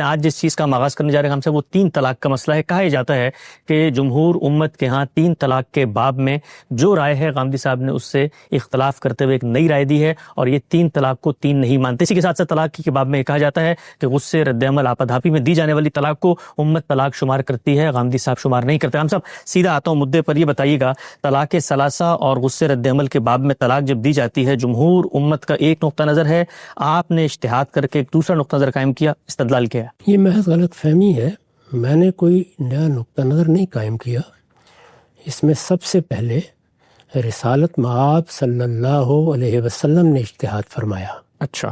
آج جس چیز کا ہم آغاز کرنے جا رہے ہیں ہم سے وہ 3 طلاق کا مسئلہ ہے۔ کہا جاتا ہے کہ جمہور امت کے ہاں 3 طلاق کے باب میں جو رائے ہے غامدی صاحب نے اس سے اختلاف کرتے ہوئے ایک نئی رائے دی ہے، اور یہ 3 طلاق کو 3 نہیں مانتے۔ اسی کے ساتھ ساتھ طلاق کے باب میں کہا جاتا ہے کہ غصے، رد عمل، آپادھاپی میں دی جانے والی طلاق کو امت طلاق شمار کرتی ہے، غامدی صاحب شمار نہیں کرتے۔ ہم سب سیدھا آتا ہوں مدعے پر، یہ بتائیے گا طلاق ثلاثہ اور غصے رد عمل کے باب میں طلاق جب دی جاتی ہے، جمہور امت کا ایک نقطہ نظر ہے، آپ نے اجتہاد کر کے ایک دوسرا نقطہ نظر قائم کیا، استدلال کیا ہے؟ یہ محض غلط فہمی ہے، میں نے کوئی نیا نقطہ نظر نہیں قائم کیا۔ اس میں سب سے پہلے رسالت مآب صلی اللہ علیہ وسلم نے اجتہاد فرمایا۔ اچھا۔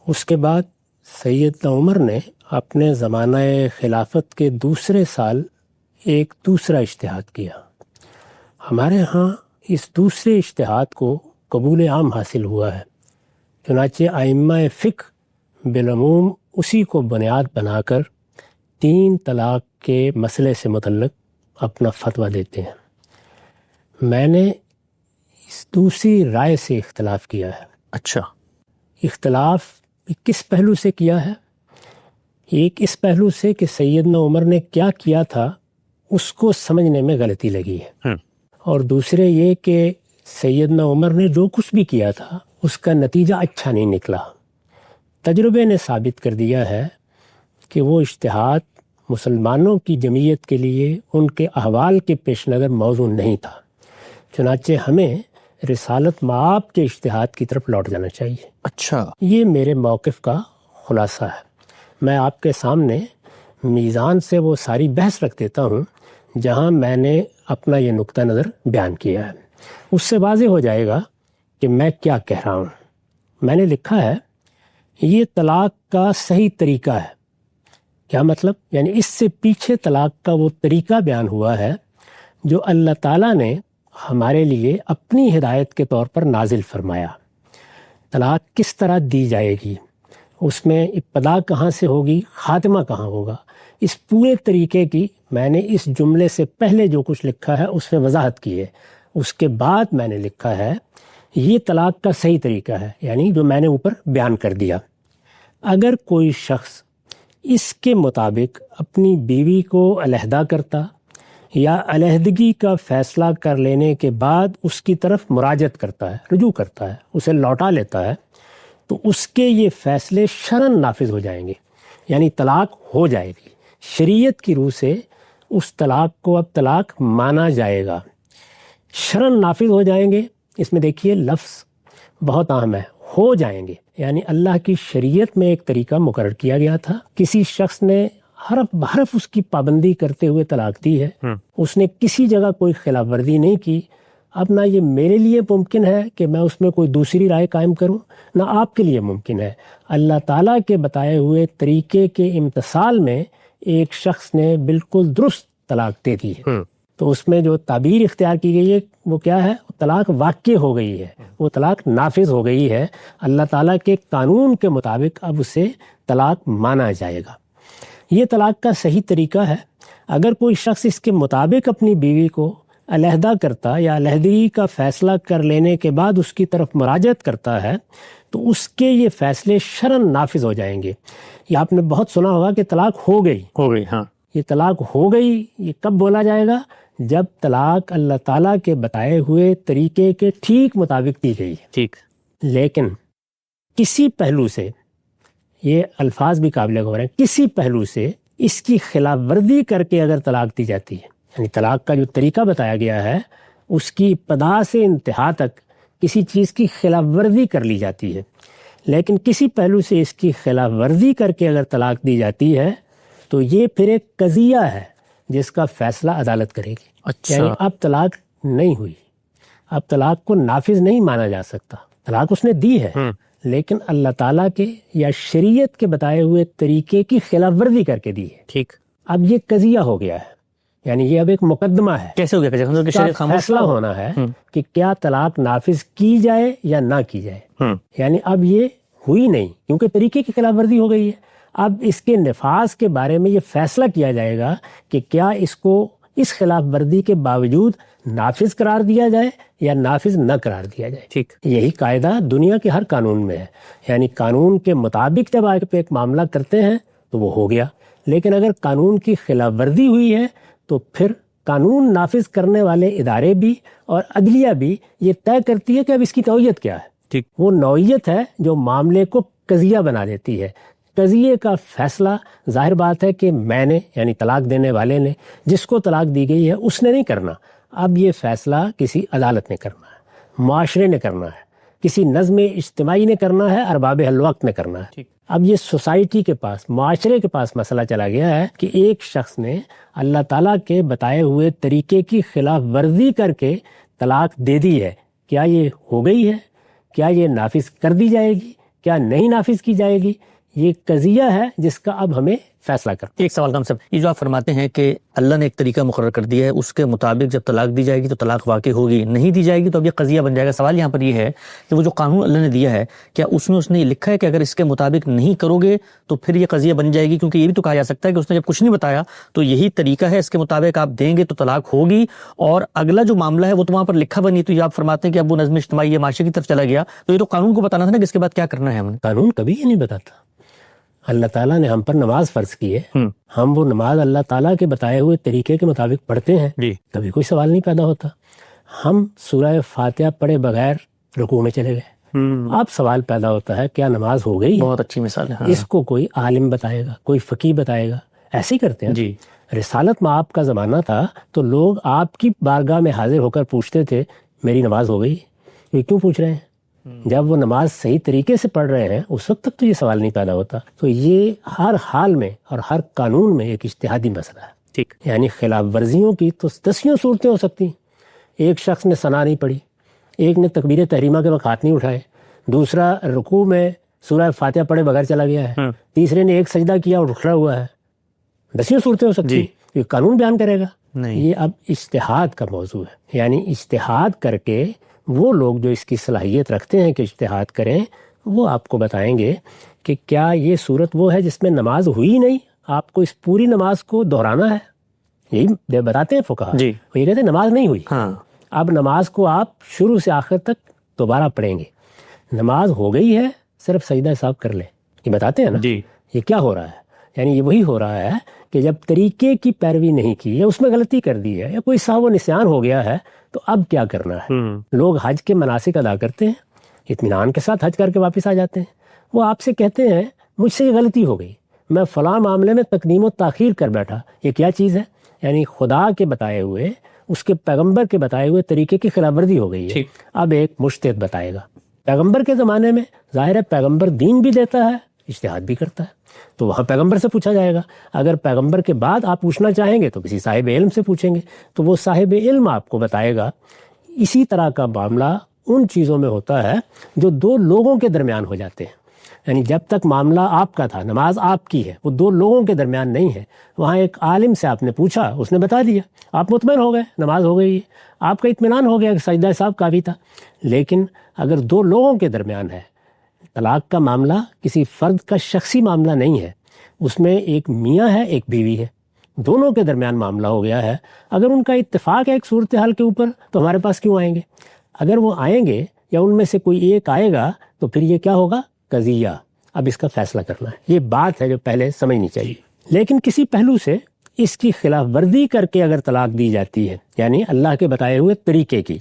اس کے بعد سیدنا عمر نے اپنے زمانہ خلافت کے دوسرے سال ایک دوسرا اجتہاد کیا۔ ہمارے ہاں اس دوسرے اجتہاد کو قبول عام حاصل ہوا ہے، چنانچہ ائمہ فقہ بالعموم اسی کو بنیاد بنا کر 3 طلاق کے مسئلے سے متعلق اپنا فتویٰ دیتے ہیں۔ میں نے اس دوسری رائے سے اختلاف کیا ہے۔ اچھا۔ اختلاف کس پہلو سے کیا ہے؟ ایک اس پہلو سے کہ سیدنا عمر نے کیا کیا تھا اس کو سمجھنے میں غلطی لگی ہے، اور دوسرے یہ کہ سیدنا عمر نے جو کچھ بھی کیا تھا اس کا نتیجہ اچھا نہیں نکلا۔ تجربے نے ثابت کر دیا ہے کہ وہ اجتہاد مسلمانوں کی جمعیت کے لیے ان کے احوال کے پیش نظر موزوں نہیں تھا، چنانچہ ہمیں رسالت مآب کے اجتہاد کی طرف لوٹ جانا چاہیے۔ اچھا۔ یہ میرے موقف کا خلاصہ ہے۔ میں آپ کے سامنے میزان سے وہ ساری بحث رکھ دیتا ہوں جہاں میں نے اپنا یہ نقطہ نظر بیان کیا ہے، اس سے واضح ہو جائے گا کہ میں کیا کہہ رہا ہوں۔ میں نے لکھا ہے یہ طلاق کا صحیح طریقہ ہے۔ کیا مطلب؟ یعنی اس سے پیچھے طلاق کا وہ طریقہ بیان ہوا ہے جو اللہ تعالیٰ نے ہمارے لیے اپنی ہدایت کے طور پر نازل فرمایا۔ طلاق کس طرح دی جائے گی، اس میں ابتدا کہاں سے ہوگی، خاتمہ کہاں ہوگا، اس پورے طریقے کی میں نے اس جملے سے پہلے جو کچھ لکھا ہے اس میں وضاحت کی ہے۔ اس کے بعد میں نے لکھا ہے یہ طلاق کا صحیح طریقہ ہے، یعنی جو میں نے اوپر بیان کر دیا۔ اگر کوئی شخص اس کے مطابق اپنی بیوی کو علیحدہ کرتا یا علیحدگی کا فیصلہ کر لینے کے بعد اس کی طرف مراجعت کرتا ہے، رجوع کرتا ہے، اسے لوٹا لیتا ہے، تو اس کے یہ فیصلے شرعاً نافذ ہو جائیں گے، یعنی طلاق ہو جائے گی۔ شریعت کی روح سے اس طلاق کو اب طلاق مانا جائے گا، شرعاً نافذ ہو جائیں گے۔ اس میں دیکھیے لفظ بہت اہم ہے، ہو جائیں گے، یعنی اللہ کی شریعت میں ایک طریقہ مقرر کیا گیا تھا، کسی شخص نے حرف بحرف اس کی پابندی کرتے ہوئے طلاق دی ہے، اس نے کسی جگہ کوئی خلاف ورزی نہیں کی۔ اب نہ یہ میرے لیے ممکن ہے کہ میں اس میں کوئی دوسری رائے قائم کروں، نہ آپ کے لیے ممکن ہے۔ اللہ تعالیٰ کے بتائے ہوئے طریقے کے امتثال میں ایک شخص نے بالکل درست طلاق دے دی ہے، تو اس میں جو تعبیر اختیار کی گئی ہے وہ کیا ہے؟ طلاق واقع ہو گئی ہے، وہ طلاق نافذ ہو گئی ہے، اللہ تعالیٰ کے قانون کے مطابق اب اسے طلاق مانا جائے گا۔ یہ طلاق کا صحیح طریقہ ہے۔ اگر کوئی شخص اس کے مطابق اپنی بیوی کو علیحدہ کرتا یا علیحدگی کا فیصلہ کر لینے کے بعد اس کی طرف مراجعت کرتا ہے تو اس کے یہ فیصلے شرعاً نافذ ہو جائیں گے۔ یہ آپ نے بہت سنا ہوگا کہ طلاق ہو گئی، ہاں۔ یہ طلاق ہو گئی، یہ کب بولا جائے گا؟ جب طلاق اللہ تعالیٰ کے بتائے ہوئے طریقے کے ٹھیک مطابق دی گئی ہے۔ ٹھیک۔ لیکن کسی پہلو سے، یہ الفاظ بھی قابل غور ہیں، کسی پہلو سے اس کی خلاف ورزی کر کے اگر طلاق دی جاتی ہے، یعنی طلاق کا جو طریقہ بتایا گیا ہے اس کی ابتدا سے انتہا تک کسی چیز کی خلاف ورزی کر لی جاتی ہے، لیکن کسی پہلو سے اس کی خلاف ورزی کر کے اگر طلاق دی جاتی ہے تو یہ پھر ایک قضیہ ہے جس کا فیصلہ عدالت کرے گی۔ اچھا۔ یعنی اب طلاق نہیں ہوئی، اب طلاق کو نافذ نہیں مانا جا سکتا، طلاق اس نے دی ہے لیکن اللہ تعالیٰ کے یا شریعت کے بتائے ہوئے طریقے کی خلاف ورزی کر کے دی ہے۔ ٹھیک۔ اب یہ قضیہ ہو گیا ہے، یعنی یہ اب ایک مقدمہ ہے۔ کیسے ہو گیا؟ فیصلہ ہونا ہے کہ کیا طلاق نافذ کی جائے یا نہ کی جائے، یعنی اب یہ ہوئی نہیں کیونکہ طریقے کی خلاف ورزی ہو گئی ہے۔ اب اس کے نفاذ کے بارے میں یہ فیصلہ کیا جائے گا کہ کیا اس کو اس خلاف ورزی کے باوجود نافذ قرار دیا جائے یا نافذ نہ قرار دیا جائے۔ ٹھیک۔ یہی قاعدہ دنیا کے ہر قانون میں ہے، یعنی قانون کے مطابق جب آپ ایک معاملہ کرتے ہیں تو وہ ہو گیا. لیکن اگر قانون کی خلاف ورزی ہوئی ہے تو پھر قانون نافذ کرنے والے ادارے بھی اور عدلیہ بھی یہ طے کرتی ہے کہ اب اس کی نوعیت کیا ہے. ٹھیک. وہ نوعیت ہے جو معاملے کو قضیہ بنا دیتی ہے. قضیے کا فیصلہ ظاہر بات ہے کہ میں نے یعنی طلاق دینے والے نے، جس کو طلاق دی گئی ہے اس نے نہیں کرنا. اب یہ فیصلہ کسی عدالت نے کرنا ہے، معاشرے نے کرنا ہے، کسی نظم اجتماعی نے کرنا ہے، ارباب حل وقت نے کرنا ہے. اب یہ سوسائٹی کے پاس، معاشرے کے پاس مسئلہ چلا گیا ہے کہ ایک شخص نے اللہ تعالیٰ کے بتائے ہوئے طریقے کی خلاف ورزی کر کے طلاق دے دی ہے. کیا یہ ہو گئی ہے؟ کیا یہ نافذ کر دی جائے گی؟ کیا نہیں نافذ کی جائے گی؟ یہ قضیہ ہے جس کا اب ہمیں فیصلہ کرنا. ایک سوال کم صاحب، یہ جو آپ فرماتے ہیں کہ اللہ نے ایک طریقہ مقرر کر دیا ہے، اس کے مطابق جب طلاق دی جائے گی تو طلاق واقع ہوگی، نہیں دی جائے گی تو اب یہ قضیہ بن جائے گا. سوال یہاں پر یہ ہے کہ وہ جو قانون اللہ نے دیا ہے، کیا اس میں اس نے یہ لکھا ہے کہ اگر اس کے مطابق نہیں کرو گے تو پھر یہ قضیہ بن جائے گی؟ کیونکہ یہ بھی تو کہا جا سکتا ہے کہ اس نے جب کچھ نہیں بتایا تو یہی طریقہ ہے، اس کے مطابق آپ دیں گے تو طلاق ہوگی، اور اگلا جو معاملہ ہے وہ تو وہاں پر لکھا بنی. تو یہ آپ فرماتے ہیں کہ اب وہ نظم اجتماعی معاشرے کی طرف چلا گیا، تو یہ تو قانون کو بتانا تھا نا کہ اس کے بعد کیا کرنا ہے ہم نے. قانون کبھی یہ نہیں بتاتا. اللہ تعالیٰ نے ہم پر نماز فرض کی ہے، ہم وہ نماز اللہ تعالیٰ کے بتائے ہوئے طریقے کے مطابق پڑھتے ہیں، کبھی کوئی سوال نہیں پیدا ہوتا. ہم سورہ فاتحہ پڑھے بغیر رکوع میں چلے گئے، اب سوال پیدا ہوتا ہے کیا نماز ہو گئی؟ بہت اچھی مثال ہے. اس کو کوئی عالم بتائے گا، کوئی فقیہ بتائے گا. ایسے ہی کرتے ہیں. جی. رسالت مآب کا زمانہ تھا تو لوگ آپ کی بارگاہ میں حاضر ہو کر پوچھتے تھے میری نماز ہو گئی؟ یہ کیوں پوچھ رہے ہیں؟ جب وہ نماز صحیح طریقے سے پڑھ رہے ہیں اس وقت تک تو یہ سوال نہیں پیدا ہوتا. تو یہ ہر حال میں اور ہر قانون میں ایک اجتہادی مسئلہ ہے. ٹھیک. یعنی خلاف ورزیوں کی تو دسیوں صورتیں ہو سکتی ہیں. ایک شخص نے ثنا نہیں پڑھی، ایک نے تکبیر تحریمہ کے وقت ہاتھ نہیں اٹھائے، دوسرا رکوع میں سورہ فاتحہ پڑھے بغیر چلا گیا ہے، تیسرے نے ایک سجدہ کیا اور اٹھ رہا ہوا ہے. دسیوں صورتیں ہو سکتی ہیں. یہ قانون بیان کرے گا؟ نہیں. یہ اب اجتہاد کا موضوع ہے. یعنی اجتہاد کر کے وہ لوگ جو اس کی صلاحیت رکھتے ہیں کہ اجتہاد کریں، وہ آپ کو بتائیں گے کہ کیا یہ صورت وہ ہے جس میں نماز ہوئی نہیں، آپ کو اس پوری نماز کو دہرانا ہے. یہی بتاتے ہیں فقہا. جی. وہ یہ کہتے ہیں نماز نہیں ہوئی. ہاں. اب نماز کو آپ شروع سے آخر تک دوبارہ پڑھیں گے. نماز ہو گئی ہے، صرف سجدہ صاحب کر لیں. یہ بتاتے ہیں نا. جی. یہ کیا ہو رہا ہے؟ یعنی یہ وہی ہو رہا ہے کہ جب طریقے کی پیروی نہیں کی یا اس میں غلطی کر دی ہے یا کوئی سہو و نسیان ہو گیا ہے تو اب کیا کرنا ہے. لوگ حج کے مناسک ادا کرتے ہیں، اطمینان کے ساتھ حج کر کے واپس آ جاتے ہیں. وہ آپ سے کہتے ہیں مجھ سے یہ غلطی ہو گئی، میں فلاں معاملے میں تقدیم و تاخیر کر بیٹھا. یہ کیا چیز ہے؟ یعنی خدا کے بتائے ہوئے، اس کے پیغمبر کے بتائے ہوئے طریقے کی خلاف ورزی ہو گئی ہے. اب ایک مجتہد بتائے گا. پیغمبر کے زمانے میں ظاہر ہے پیغمبر دین بھی دیتا ہے، اجتہاد بھی کرتا ہے، تو وہاں پیغمبر سے پوچھا جائے گا. اگر پیغمبر کے بعد آپ پوچھنا چاہیں گے تو کسی صاحب علم سے پوچھیں گے، تو وہ صاحب علم آپ کو بتائے گا. اسی طرح کا معاملہ ان چیزوں میں ہوتا ہے جو دو لوگوں کے درمیان ہو جاتے ہیں. یعنی جب تک معاملہ آپ کا تھا، نماز آپ کی ہے، وہ دو لوگوں کے درمیان نہیں ہے. وہاں ایک عالم سے آپ نے پوچھا، اس نے بتا دیا، آپ مطمئن ہو گئے، نماز ہو گئی ہے، آپ کا اطمینان ہو گیا کہ سجدہ صاحب کافی تھا. لیکن اگر دو لوگوں کے درمیان ہے، طلاق کا معاملہ کسی فرد کا شخصی معاملہ نہیں ہے، اس میں ایک میاں ہے ایک بیوی ہے، دونوں کے درمیان معاملہ ہو گیا ہے. اگر ان کا اتفاق ہے ایک صورتحال کے اوپر تو ہمارے پاس کیوں آئیں گے؟ اگر وہ آئیں گے یا ان میں سے کوئی ایک آئے گا تو پھر یہ کیا ہوگا؟ قضیہ. اب اس کا فیصلہ کرنا ہے. یہ بات ہے جو پہلے سمجھنی چاہیے. لیکن کسی پہلو سے اس کی خلاف ورزی کر کے اگر طلاق دی جاتی ہے، یعنی اللہ کے بتائے ہوئے طریقے کی،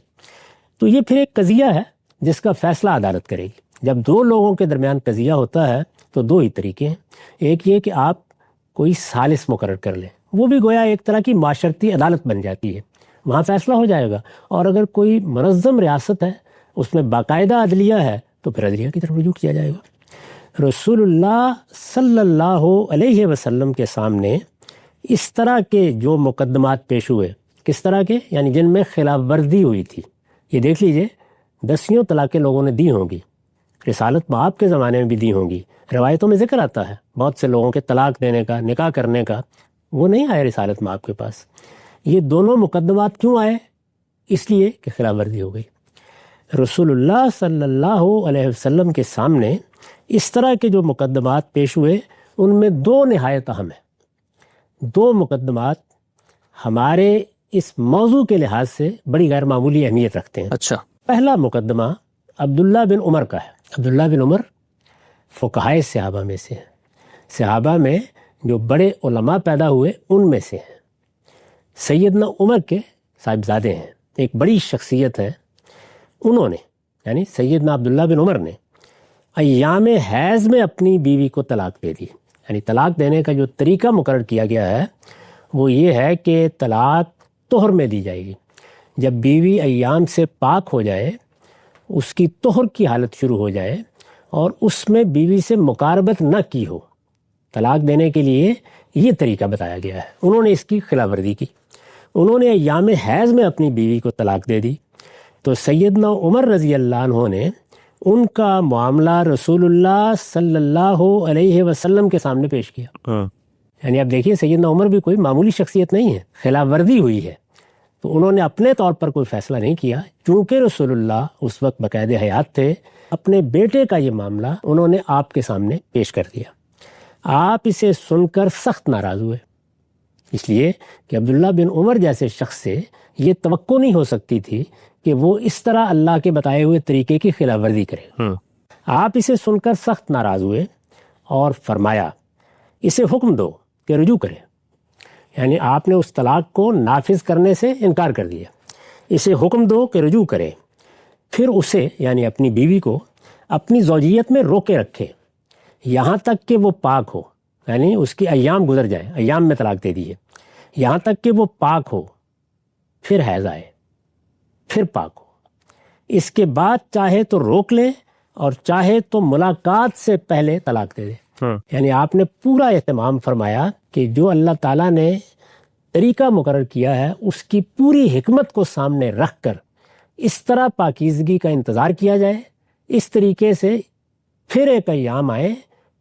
تو یہ پھر ایک قضیہ ہے جس کا فیصلہ عدالت کرے گی. جب دو لوگوں کے درمیان قضیہ ہوتا ہے تو دو ہی طریقے ہیں. ایک یہ کہ آپ کوئی ثالث مقرر کر لیں، وہ بھی گویا ایک طرح کی معاشرتی عدالت بن جاتی ہے، وہاں فیصلہ ہو جائے گا. اور اگر کوئی منظم ریاست ہے، اس میں باقاعدہ عدلیہ ہے، تو پھر عدلیہ کی طرف رجوع کیا جائے گا. رسول اللہ صلی اللہ علیہ وسلم کے سامنے اس طرح کے جو مقدمات پیش ہوئے، کس طرح کے؟ یعنی جن میں خلاف ورزی ہوئی تھی. یہ دیکھ لیجئے، دسیوں طلاقیں لوگوں نے دی ہوں گی، رسالت مآب کے زمانے میں بھی دی ہوں گی. روایتوں میں ذکر آتا ہے بہت سے لوگوں کے طلاق دینے کا، نکاح کرنے کا، وہ نہیں آئے رسالت مآب کے پاس. یہ دونوں مقدمات کیوں آئے؟ اس لیے کہ خلاف ورزی ہو گئی. رسول اللہ صلی اللہ علیہ وسلم کے سامنے اس طرح کے جو مقدمات پیش ہوئے، ان میں دو نہایت اہم ہیں. دو مقدمات ہمارے اس موضوع کے لحاظ سے بڑی غیر معمولی اہمیت رکھتے ہیں. اچھا. پہلا مقدمہ عبداللہ بن عمر کا ہے. عبداللہ بن عمر فقہائے صحابہ میں سے ہیں. صحابہ میں جو بڑے علماء پیدا ہوئے ان میں سے ہیں، سیدنا عمر کے صاحبزادے ہیں، ایک بڑی شخصیت ہے، انہوں نے یعنی سیدنا عبداللہ بن عمر نے ایام حیض میں اپنی بیوی کو طلاق دے دی۔ یعنی طلاق دینے کا جو طریقہ مقرر کیا گیا ہے وہ یہ ہے کہ طلاق طہر میں دی جائے گی۔ جب بیوی ایام سے پاک ہو جائے، اس کی طہر کی حالت شروع ہو جائے اور اس میں بیوی سے مقاربت نہ کی ہو، طلاق دینے کے لیے یہ طریقہ بتایا گیا ہے۔ انہوں نے اس کی خلاف ورزی کی، انہوں نے ایام حیض میں اپنی بیوی کو طلاق دے دی، تو سیدنا عمر رضی اللہ عنہ نے ان کا معاملہ رسول اللہ صلی اللہ علیہ وسلم کے سامنے پیش کیا۔ یعنی اب دیکھیے سیدنا عمر بھی کوئی معمولی شخصیت نہیں ہے، خلاف ورزی ہوئی ہے تو انہوں نے اپنے طور پر کوئی فیصلہ نہیں کیا، چونکہ رسول اللہ اس وقت باقاعدہ حیات تھے، اپنے بیٹے کا یہ معاملہ انہوں نے آپ کے سامنے پیش کر دیا۔ آپ اسے سن کر سخت ناراض ہوئے، اس لیے کہ عبداللہ بن عمر جیسے شخص سے یہ توقع نہیں ہو سکتی تھی کہ وہ اس طرح اللہ کے بتائے ہوئے طریقے کی خلاف ورزی کرے۔ آپ اسے سن کر سخت ناراض ہوئے اور فرمایا اسے حکم دو کہ رجوع کرے، یعنی آپ نے اس طلاق کو نافذ کرنے سے انکار کر دیا، اسے حکم دو کہ رجوع کرے، پھر اسے یعنی اپنی بیوی کو اپنی زوجیت میں روکے رکھے یہاں تک کہ وہ پاک ہو، یعنی اس کی ایام گزر جائے، ایام میں طلاق دے دیے، یہاں تک کہ وہ پاک ہو، پھر حیض آئے، پھر پاک ہو، اس کے بعد چاہے تو روک لے اور چاہے تو ملاقات سے پہلے طلاق دے دے۔ یعنی آپ نے پورا اہتمام فرمایا کہ جو اللہ تعالیٰ نے طریقہ مقرر کیا ہے اس کی پوری حکمت کو سامنے رکھ کر اس طرح پاکیزگی کا انتظار کیا جائے، اس طریقے سے پھر ایک ایام آئے،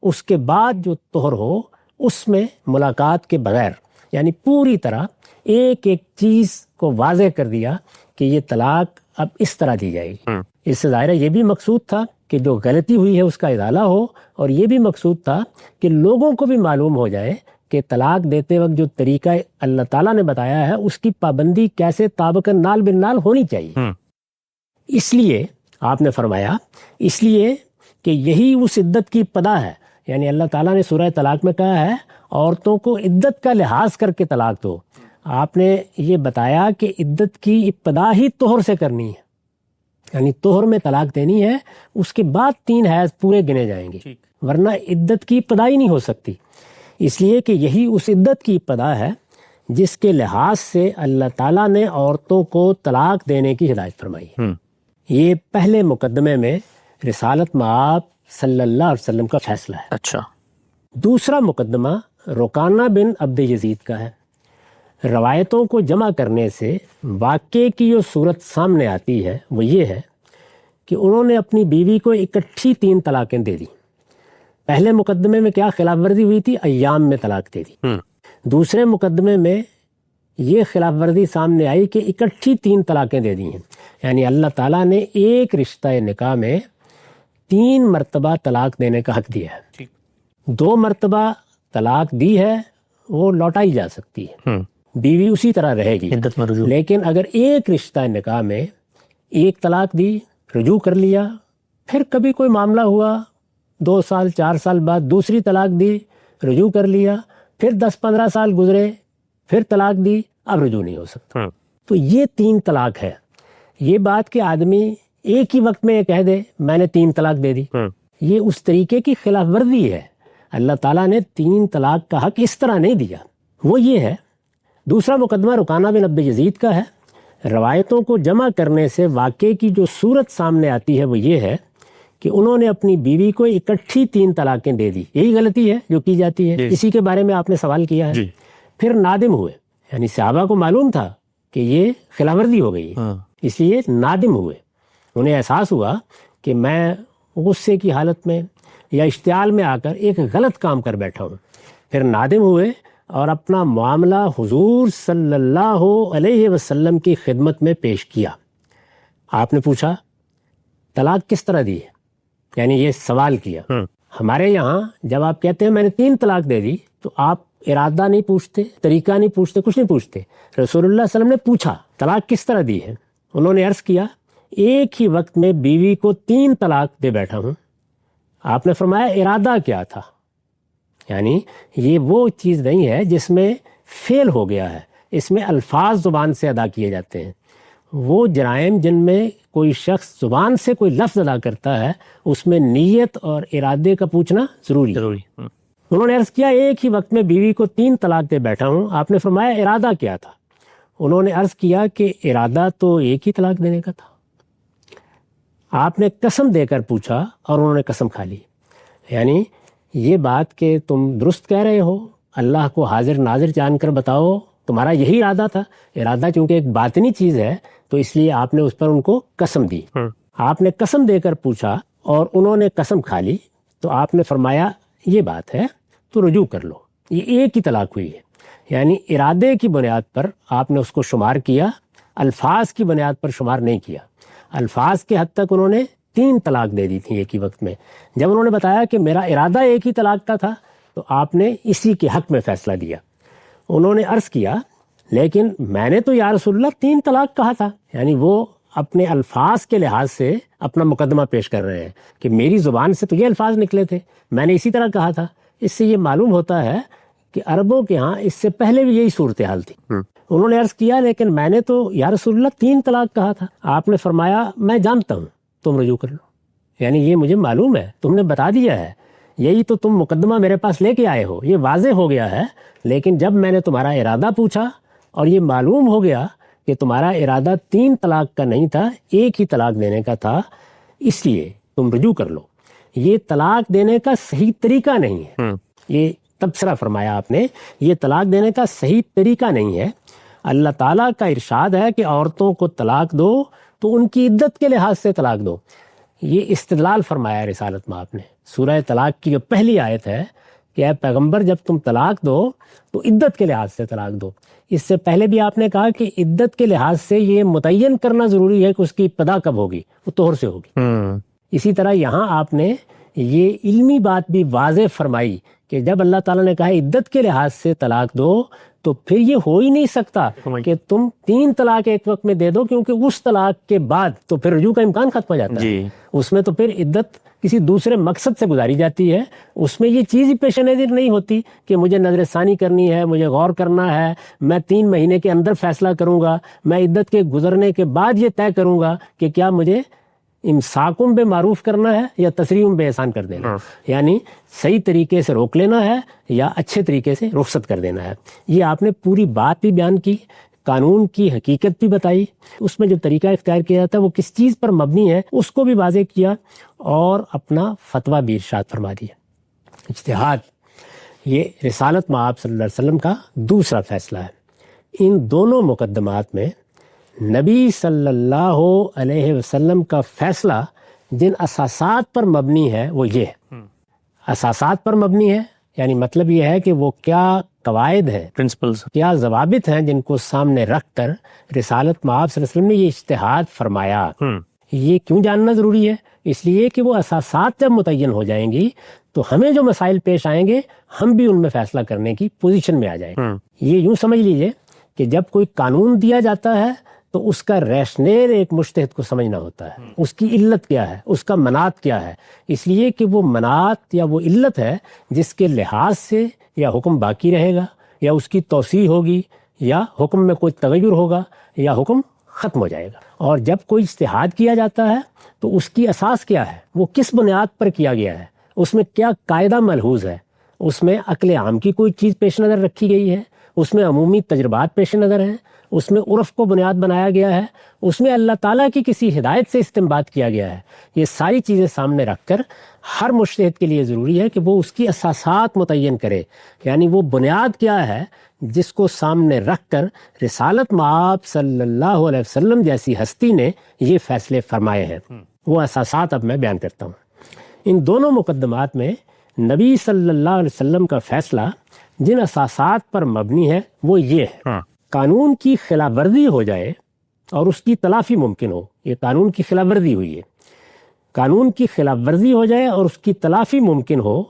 اس کے بعد جو طہر ہو اس میں ملاقات کے بغیر، یعنی پوری طرح ایک ایک چیز کو واضح کر دیا کہ یہ طلاق اب اس طرح دی جائے گی۔ اس سے ظاہر ہے یہ بھی مقصود تھا کہ جو غلطی ہوئی ہے اس کا ازالہ ہو، اور یہ بھی مقصود تھا کہ لوگوں کو بھی معلوم ہو جائے کہ طلاق دیتے وقت جو طریقہ اللہ تعالیٰ نے بتایا ہے اس کی پابندی کیسے طابقاً نال بالنال ہونی چاہیے۔ اس لیے آپ نے فرمایا اس لیے کہ یہی اس عدت کی ابتدا ہے، یعنی اللہ تعالیٰ نے سورہ طلاق میں کہا ہے عورتوں کو عدت کا لحاظ کر کے طلاق دو، آپ نے یہ بتایا کہ عدت کی ابتدا ہی طہر سے کرنی ہے، یعنی طہر میں طلاق دینی ہے، اس کے بعد 3 حیض پورے گنے جائیں گے، ورنہ عدت کی ابتدا ہی نہیں ہو سکتی، اس لیے کہ یہی اس عدت کی ابتدا ہے جس کے لحاظ سے اللہ تعالیٰ نے عورتوں کو طلاق دینے کی ہدایت فرمائی ہے۔ یہ پہلے مقدمے میں رسالت مآب صلی اللہ علیہ وسلم کا فیصلہ ہے۔ اچھا، دوسرا مقدمہ رکانہ بن عبد یزید کا ہے۔ روایتوں کو جمع کرنے سے واقعے کی جو صورت سامنے آتی ہے وہ یہ ہے کہ انہوں نے اپنی بیوی کو اکٹھی 3 طلاقیں دے دی۔ پہلے مقدمے میں کیا خلاف ورزی ہوئی تھی؟ ایام میں طلاق دے دی۔ دوسرے مقدمے میں یہ خلاف ورزی سامنے آئی کہ اکٹھی 3 طلاقیں دے دی ہیں، یعنی اللہ تعالیٰ نے ایک رشتہ نکاح میں 3 مرتبہ طلاق دینے کا حق دیا ہے۔ 2 مرتبہ طلاق دی ہے وہ لوٹائی جا سکتی ہے، بیوی اسی طرح رہے گی، عدت میں رجوع۔ لیکن اگر ایک رشتہ نکاح میں ایک طلاق دی، رجوع کر لیا، پھر کبھی کوئی معاملہ ہوا 2 سال 4 سال بعد دوسری طلاق دی، رجوع کر لیا، پھر 10-15 سال گزرے، پھر طلاق دی، اب رجوع نہیں ہو سکتا۔ تو یہ 3 طلاق ہے۔ یہ بات کہ آدمی ایک ہی وقت میں یہ کہہ دے میں نے 3 طلاق دے دی، یہ اس طریقے کی خلاف ورزی ہے۔ اللہ تعالیٰ نے 3 طلاق کا حق اس طرح نہیں دیا۔ وہ یہ ہے، دوسرا مقدمہ رکانہ بن عبد یزید کا ہے۔ روایتوں کو جمع کرنے سے واقعے کی جو صورت سامنے آتی ہے وہ یہ ہے کہ انہوں نے اپنی بیوی کو اکٹھی 3 طلاقیں دے دی۔ یہی غلطی ہے جو کی جاتی ہے، اسی کے بارے میں آپ نے سوال کیا ہے۔ پھر نادم ہوئے، یعنی صحابہ کو معلوم تھا کہ یہ خلاف ورزی ہو گئی، اس لیے نادم ہوئے، انہیں احساس ہوا کہ میں غصے کی حالت میں یا اشتعال میں آ کر ایک غلط کام کر بیٹھا ہوں۔ پھر نادم ہوئے اور اپنا معاملہ حضور صلی اللہ علیہ وسلم کی خدمت میں پیش کیا۔ آپ نے پوچھا طلاق کس طرح دی ہے، یعنی یہ سوال کیا۔ ہمارے یہاں جب آپ کہتے ہیں میں نے 3 طلاق دے دی تو آپ ارادہ نہیں پوچھتے، طریقہ نہیں پوچھتے، کچھ نہیں پوچھتے۔ رسول اللہ صلی اللہ علیہ وسلم نے پوچھا طلاق کس طرح دی ہے، انہوں نے عرض کیا ایک ہی وقت میں بیوی کو 3 طلاق دے بیٹھا ہوں۔ آپ نے فرمایا ارادہ کیا تھا؟ یعنی یہ وہ چیز نہیں ہے جس میں فیل ہو گیا ہے، اس میں الفاظ زبان سے ادا کیے جاتے ہیں۔ وہ جرائم جن میں کوئی شخص زبان سے کوئی لفظ ادا کرتا ہے اس میں نیت اور ارادے کا پوچھنا ضروری ہے۔ انہوں نے عرض کیا ایک ہی وقت میں بیوی کو 3 طلاق دے بیٹھا ہوں، آپ نے فرمایا ارادہ کیا تھا؟ انہوں نے عرض کیا کہ ارادہ تو ایک ہی طلاق دینے کا تھا۔ آپ نے قسم دے کر پوچھا اور انہوں نے قسم کھا لی، یعنی یہ بات کہ تم درست کہہ رہے ہو، اللہ کو حاضر ناظر جان کر بتاؤ تمہارا یہی ارادہ تھا۔ ارادہ چونکہ ایک باطنی چیز ہے تو اس لیے آپ نے اس پر ان کو قسم دی۔ آپ نے قسم دے کر پوچھا اور انہوں نے قسم کھا لی، تو آپ نے فرمایا یہ بات ہے تو رجوع کر لو، یہ ایک ہی طلاق ہوئی ہے۔ یعنی ارادے کی بنیاد پر آپ نے اس کو شمار کیا، الفاظ کی بنیاد پر شمار نہیں کیا۔ الفاظ کے حد تک انہوں نے 3 طلاق دے دی تھی ایک ہی وقت میں۔ جب انہوں نے بتایا کہ میرا ارادہ ایک ہی طلاق کا تھا تو آپ نے اسی کے حق میں فیصلہ دیا۔ انہوں نے عرض کیا لیکن میں نے تو یا رسول اللہ 3 طلاق کہا تھا، یعنی وہ اپنے الفاظ کے لحاظ سے اپنا مقدمہ پیش کر رہے ہیں کہ میری زبان سے تو یہ الفاظ نکلے تھے، میں نے اسی طرح کہا تھا۔ اس سے یہ معلوم ہوتا ہے کہ عربوں کے ہاں اس سے پہلے بھی یہی صورتحال تھی۔ انہوں نے عرض کیا لیکن میں نے تو یا رسول اللہ 3 طلاق کہا تھا۔ آپ نے فرمایا میں جانتا ہوں، تم رجوع کر لو، یعنی یہ مجھے معلوم ہے، تم نے بتا دیا ہے، یہی تو تم مقدمہ میرے پاس لے کے آئے ہو، یہ واضح ہو گیا ہے۔ لیکن جب میں نے تمہارا ارادہ پوچھا اور یہ معلوم ہو گیا کہ تمہارا ارادہ 3 طلاق کا نہیں تھا، ایک ہی طلاق دینے کا تھا، اس لیے تم رجوع کر لو۔ یہ طلاق دینے کا صحیح طریقہ نہیں ہے، یہ تبصرہ فرمایا آپ نے، یہ طلاق دینے کا صحیح طریقہ نہیں ہے۔ اللہ تعالیٰ کا ارشاد ہے کہ عورتوں کو طلاق دو تو ان کی عدت کے لحاظ سے طلاق دو۔ یہ استدلال فرمایا رسالت میں آپ نے، سورہ طلاق کی جو پہلی آیت ہے کہ اے پیغمبر جب تم طلاق دو تو عدت کے لحاظ سے طلاق دو۔ اس سے پہلے بھی آپ نے کہا کہ عدت کے لحاظ سے یہ متعین کرنا ضروری ہے کہ اس کی ابتدا کب ہوگی، وہ طہر سے ہوگی۔ اسی طرح یہاں آپ نے یہ علمی بات بھی واضح فرمائی کہ جب اللہ تعالیٰ نے کہا عدت کے لحاظ سے طلاق دو تو پھر یہ ہو ہی نہیں سکتا کہ تم 3 طلاق ایک وقت میں دے دو، کیونکہ اس طلاق کے بعد تو پھر رجوع کا امکان ختم ہو جاتا ہے۔ اس میں تو پھر عدت کسی دوسرے مقصد سے گزاری جاتی ہے، اس میں یہ چیز ہی پیش نظر نہیں ہوتی کہ مجھے نظر ثانی کرنی ہے، مجھے غور کرنا ہے، میں 3 مہینے کے اندر فیصلہ کروں گا، میں عدت کے گزرنے کے بعد یہ طے کروں گا کہ کیا مجھے امساکم بے معروف کرنا ہے یا تسریحم بے احسان کر دینا، یعنی صحیح طریقے سے روک لینا ہے یا اچھے طریقے سے رخصت کر دینا ہے۔ یہ آپ نے پوری بات بھی بیان کی، قانون کی حقیقت بھی بتائی، اس میں جو طریقہ اختیار کیا جاتا ہے وہ کس چیز پر مبنی ہے اس کو بھی واضح کیا، اور اپنا فتویٰ بھی ارشاد فرما دیا۔ اجتہاد یہ رسالت مآب صلی اللہ علیہ وسلم کا دوسرا فیصلہ ہے۔ ان دونوں مقدمات میں نبی صلی اللہ علیہ وسلم کا فیصلہ جن اساسات پر مبنی ہے وہ یہ ہے، اساسات پر مبنی ہے، یعنی مطلب یہ ہے کہ وہ کیا قواعد ہیں، پرنسپلز، کیا ضوابط ہیں جن کو سامنے رکھ کر رسالت مآب صلی اللہ علیہ وسلم نے یہ اجتہاد فرمایا۔ یہ کیوں جاننا ضروری ہے؟ اس لیے کہ وہ اساسات جب متعین ہو جائیں گی تو ہمیں جو مسائل پیش آئیں گے ہم بھی ان میں فیصلہ کرنے کی پوزیشن میں آ جائیں گے۔ یہ یوں سمجھ لیجئے کہ جب کوئی قانون دیا جاتا ہے تو اس کا ریشنیل ایک مجتہد کو سمجھنا ہوتا ہے، اس کی علت کیا ہے، اس کا منات کیا ہے، اس لیے کہ وہ منات یا وہ علت ہے جس کے لحاظ سے یا حکم باقی رہے گا یا اس کی توسیع ہوگی یا حکم میں کوئی تغیر ہوگا یا حکم ختم ہو جائے گا۔ اور جب کوئی اجتہاد کیا جاتا ہے تو اس کی اساس کیا ہے، وہ کس بنیاد پر کیا گیا ہے، اس میں کیا قاعدہ ملحوظ ہے، اس میں عقل عام کی کوئی چیز پیش نظر رکھی گئی ہے، اس میں عمومی تجربات پیش نظر ہیں، اس میں عرف کو بنیاد بنایا گیا ہے، اس میں اللہ تعالیٰ کی کسی ہدایت سے استنباط کیا گیا ہے۔ یہ ساری چیزیں سامنے رکھ کر ہر مجتہد کے لیے ضروری ہے کہ وہ اس کی اساسات متعین کرے، یعنی وہ بنیاد کیا ہے جس کو سامنے رکھ کر رسالت مآب صلی اللہ علیہ وسلم جیسی ہستی نے یہ فیصلے فرمائے ہیں۔ وہ اساسات اب میں بیان کرتا ہوں۔ ان دونوں مقدمات میں نبی صلی اللہ علیہ وسلم کا فیصلہ جن اساسات پر مبنی ہے وہ یہ ہے، قانون کی خلاف ورزی ہو جائے اور اس کی تلافی ممکن ہو۔ یہ قانون کی خلاف ورزی ہوئی ہے، قانون کی خلاف ورزی ہو جائے اور اس کی تلافی ممکن ہو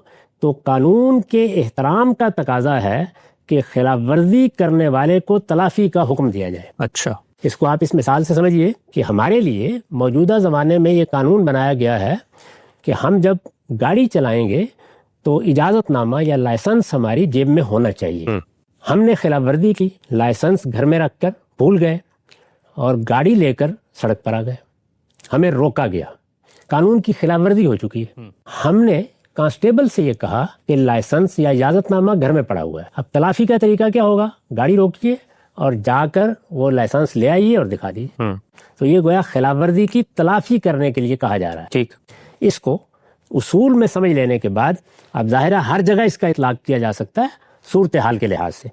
تو قانون کے احترام کا تقاضا ہے کہ خلاف ورزی کرنے والے کو تلافی کا حکم دیا جائے۔ اچھا، اس کو آپ اس مثال سے سمجھیے کہ ہمارے لیے موجودہ زمانے میں یہ قانون بنایا گیا ہے کہ ہم جب گاڑی چلائیں گے تو اجازت نامہ یا لائسنس ہماری جیب میں ہونا چاہیے. ہم نے خلاف ورزی کی، لائسنس گھر میں رکھ کر بھول گئے اور گاڑی لے کر سڑک پر آ گئے، ہمیں روکا گیا، قانون کی خلاف ورزی ہو چکی ہے. ہم نے کانسٹیبل سے یہ کہا کہ لائسنس یا اجازت نامہ گھر میں پڑا ہوا ہے. اب تلافی کا طریقہ کیا ہوگا؟ گاڑی روکیے اور جا کر وہ لائسنس لے آئیے اور دکھا دیجیے. تو یہ گویا خلاف ورزی کی تلافی کرنے کے لیے کہا جا رہا ہے. ٹھیک. اس کو اصول میں سمجھ لینے کے بعد اب ظاہرہ ہر جگہ اس کا اطلاق کیا جا سکتا ہے صورتحال کے لحاظ سے.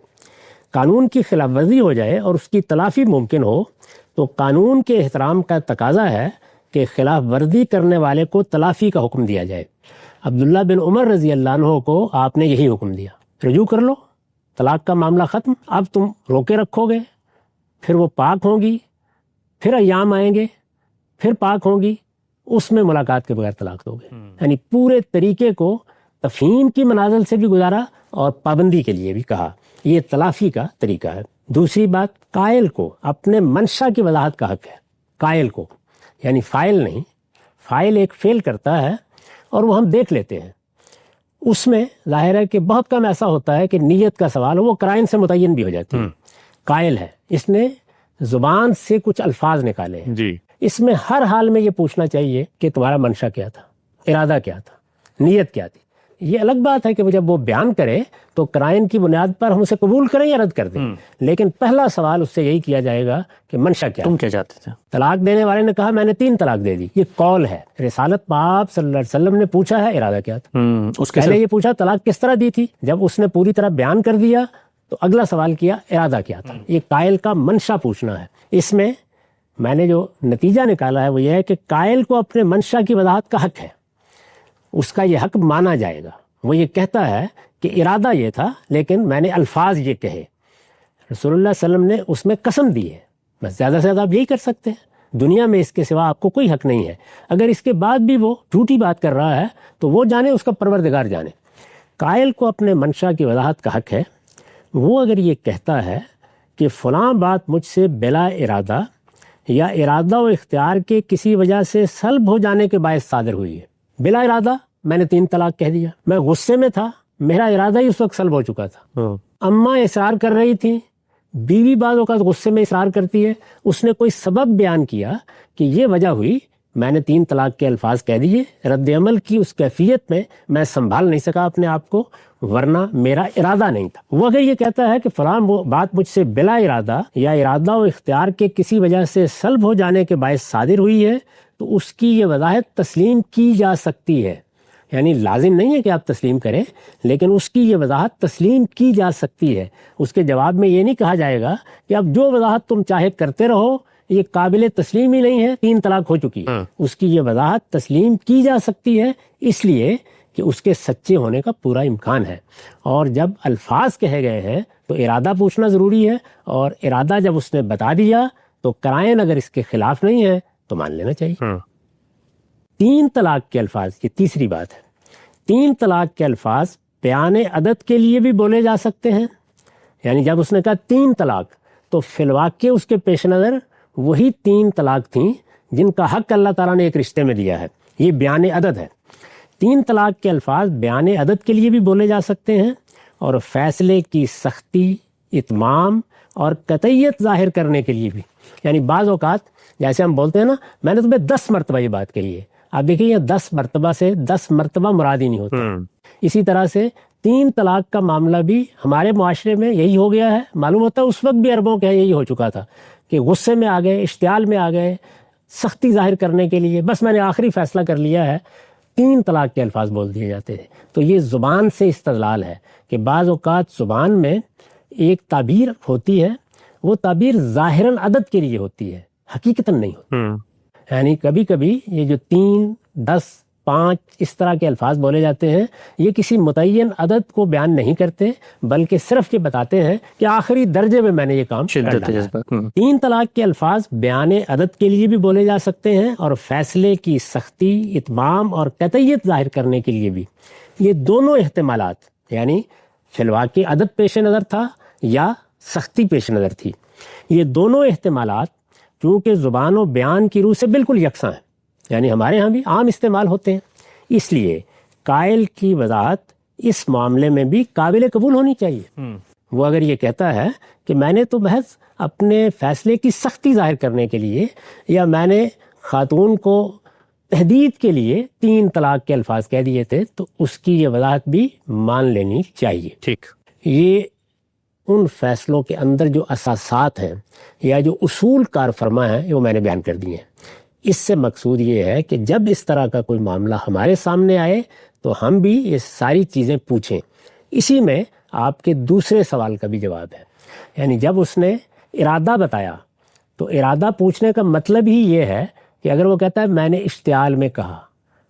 قانون کی خلاف ورزی ہو جائے اور اس کی تلافی ممکن ہو تو قانون کے احترام کا تقاضا ہے کہ خلاف ورزی کرنے والے کو تلافی کا حکم دیا جائے. عبداللہ بن عمر رضی اللہ عنہ کو آپ نے یہی حکم دیا، رجوع کر لو، طلاق کا معاملہ ختم. اب تم روکے رکھو گے، پھر وہ پاک ہوں گی، پھر ایام آئیں گے، پھر پاک ہوں گی، اس میں ملاقات کے بغیر طلاق دو گے. یعنی پورے طریقے کو تفہیم کی منازل سے بھی گزارا اور پابندی کے لیے بھی کہا. یہ تلافی کا طریقہ ہے. دوسری بات، قائل کو اپنے منشا کی وضاحت کا حق ہے. قائل کو، یعنی فائل نہیں. فائل ایک فعل کرتا ہے اور وہ ہم دیکھ لیتے ہیں. اس میں ظاہر ہے کہ بہت کم ایسا ہوتا ہے کہ نیت کا سوال ہو، وہ قرائن سے متعین بھی ہو جاتی ہے. قائل ہے، اس نے زبان سے کچھ الفاظ نکالے ہیں. جی. اس میں ہر حال میں یہ پوچھنا چاہیے کہ تمہارا منشا کیا تھا، ارادہ کیا تھا، نیت کیا تھی. یہ الگ بات ہے کہ جب وہ بیان کرے تو قرائن کی بنیاد پر ہم اسے قبول کریں یا رد کر دیں. لیکن پہلا سوال اس سے یہی کیا جائے گا کہ منشا کیا، تم کیا چاہتے تھے. طلاق دینے والے نے کہا میں نے 3 طلاق دے دی، یہ قول ہے. رسالت پاک صلی اللہ علیہ وسلم نے پوچھا ہے ارادہ کیا تھا. اس کے پہلے یہ پوچھا طلاق کس طرح دی تھی. جب اس نے پوری طرح بیان کر دیا تو اگلا سوال کیا ارادہ کیا تھا. یہ قائل کا منشا پوچھنا ہے. اس میں نے جو نتیجہ نکالا ہے وہ یہ ہے کہ قائل کو اپنے منشا کی وضاحت کا حق ہے، اس کا یہ حق مانا جائے گا. وہ یہ کہتا ہے کہ ارادہ یہ تھا لیکن میں نے الفاظ یہ کہے. رسول اللہ صلی اللہ علیہ وسلم نے اس میں قسم دی ہے، بس زیادہ سے زیادہ آپ یہی کر سکتے ہیں. دنیا میں اس کے سوا آپ کو کوئی حق نہیں ہے. اگر اس کے بعد بھی وہ جھوٹی بات کر رہا ہے تو وہ جانے، اس کا پروردگار جانے. قائل کو اپنے منشا کی وضاحت کا حق ہے. وہ اگر یہ کہتا ہے کہ فلاں بات مجھ سے بلا ارادہ یا ارادہ و اختیار کے کسی وجہ سے سلب ہو جانے کے باعث صادر ہوئی ہے. بلا ارادہ میں نے 3 طلاق کہہ دیا، میں غصے میں تھا، میرا ارادہ ہی اس وقت سلب ہو چکا تھا. اماں اصرار کر رہی تھی، بیوی بعض اوقات غصے میں اصرار کرتی ہے، اس نے کوئی سبب بیان کیا کہ یہ وجہ ہوئی، میں نے 3 طلاق کے الفاظ کہہ دیے. رد عمل کی اس کیفیت میں سنبھال نہیں سکا اپنے آپ کو، ورنہ میرا ارادہ نہیں تھا. وہ اگر یہ کہتا ہے کہ فلاں وہ بات مجھ سے بلا ارادہ یا ارادہ و اختیار کے کسی وجہ سے سلب ہو جانے کے باعث صادر ہوئی ہے تو اس کی یہ وضاحت تسلیم کی جا سکتی ہے. یعنی لازم نہیں ہے کہ آپ تسلیم کریں، لیکن اس کی یہ وضاحت تسلیم کی جا سکتی ہے. اس کے جواب میں یہ نہیں کہا جائے گا کہ اب جو وضاحت تم چاہے کرتے رہو، یہ قابل تسلیم ہی نہیں ہے، 3 طلاق ہو چکی ہے. اس کی یہ وضاحت تسلیم کی جا سکتی ہے اس لیے کہ اس کے سچے ہونے کا پورا امکان ہے. اور جب الفاظ کہے گئے ہیں تو ارادہ پوچھنا ضروری ہے، اور ارادہ جب اس نے بتا دیا تو قرائن اگر اس کے خلاف نہیں ہے تو مان لینا چاہیے. 3 طلاق کے الفاظ، یہ تیسری بات ہے. 3 طلاق کے الفاظ بیان عدد کے لیے بھی بولے جا سکتے ہیں. یعنی جب اس نے کہا 3 طلاق تو فی الواقع اس کے پیش نظر وہی 3 طلاق تھیں جن کا حق اللہ تعالیٰ نے ایک رشتے میں دیا ہے. یہ بیان عدد ہے. 3 طلاق کے الفاظ بیان عدد کے لیے بھی بولے جا سکتے ہیں اور فیصلے کی سختی، اتمام اور قطعیت ظاہر کرنے کے لیے بھی. یعنی بعض اوقات جیسے ہم بولتے ہیں نا، میں نے تمہیں 10 مرتبہ یہ بات کہی ہے، آپ دیکھیں یہ 10 مرتبہ سے 10 مرتبہ مراد ہی نہیں ہوتا. اسی طرح سے 3 طلاق کا معاملہ بھی ہمارے معاشرے میں یہی ہو گیا ہے. معلوم ہوتا ہے اس وقت بھی عربوں کے یہی ہو چکا تھا کہ غصے میں آ گئے، اشتعال میں آ گئے، سختی ظاہر کرنے کے لیے بس میں نے آخری فیصلہ کر لیا ہے، 3 طلاق کے الفاظ بول دیے جاتے تھے. تو یہ زبان سے استدلال ہے کہ بعض اوقات زبان میں ایک تعبیر ہوتی ہے، وہ تعبیر ظاہراً عدد کے لیے ہوتی ہے، حقیقتاً نہیں ہوتی. یعنی کبھی کبھی یہ جو 3، 10، 5 اس طرح کے الفاظ بولے جاتے ہیں، یہ کسی متعین عدد کو بیان نہیں کرتے بلکہ صرف یہ بتاتے ہیں کہ آخری درجے میں نے یہ کام کر ڈالا ہے. 3 طلاق کے الفاظ بیان عدد کے لیے بھی بولے جا سکتے ہیں اور فیصلے کی سختی، اتمام اور قطعیت ظاہر کرنے کے لیے بھی. یہ دونوں احتمالات، یعنی فی الواقع عدد پیش نظر تھا یا سختی پیش نظر تھی، یہ دونوں احتمالات چونکہ زبان و بیان کی روح سے بالکل یکساں ہیں، یعنی ہمارے ہاں بھی عام استعمال ہوتے ہیں، اس لیے قائل کی وضاحت اس معاملے میں بھی قابل قبول ہونی چاہیے۔ وہ اگر یہ کہتا ہے کہ میں نے تو محض اپنے فیصلے کی سختی ظاہر کرنے کے لیے یا میں نے خاتون کو تہدید کے لیے 3 طلاق کے الفاظ کہہ دیے تھے، تو اس کی یہ وضاحت بھی مان لینی چاہیے۔ ٹھیک، یہ ان فیصلوں کے اندر جو اساسات ہیں یا جو اصول کار فرما ہیں وہ میں نے بیان کر دیے ہیں۔ اس سے مقصود یہ ہے کہ جب اس طرح کا کوئی معاملہ ہمارے سامنے آئے تو ہم بھی یہ ساری چیزیں پوچھیں۔ اسی میں آپ کے دوسرے سوال کا بھی جواب ہے، یعنی جب اس نے ارادہ بتایا تو ارادہ پوچھنے کا مطلب ہی یہ ہے کہ اگر وہ کہتا ہے میں نے اشتعال میں کہا،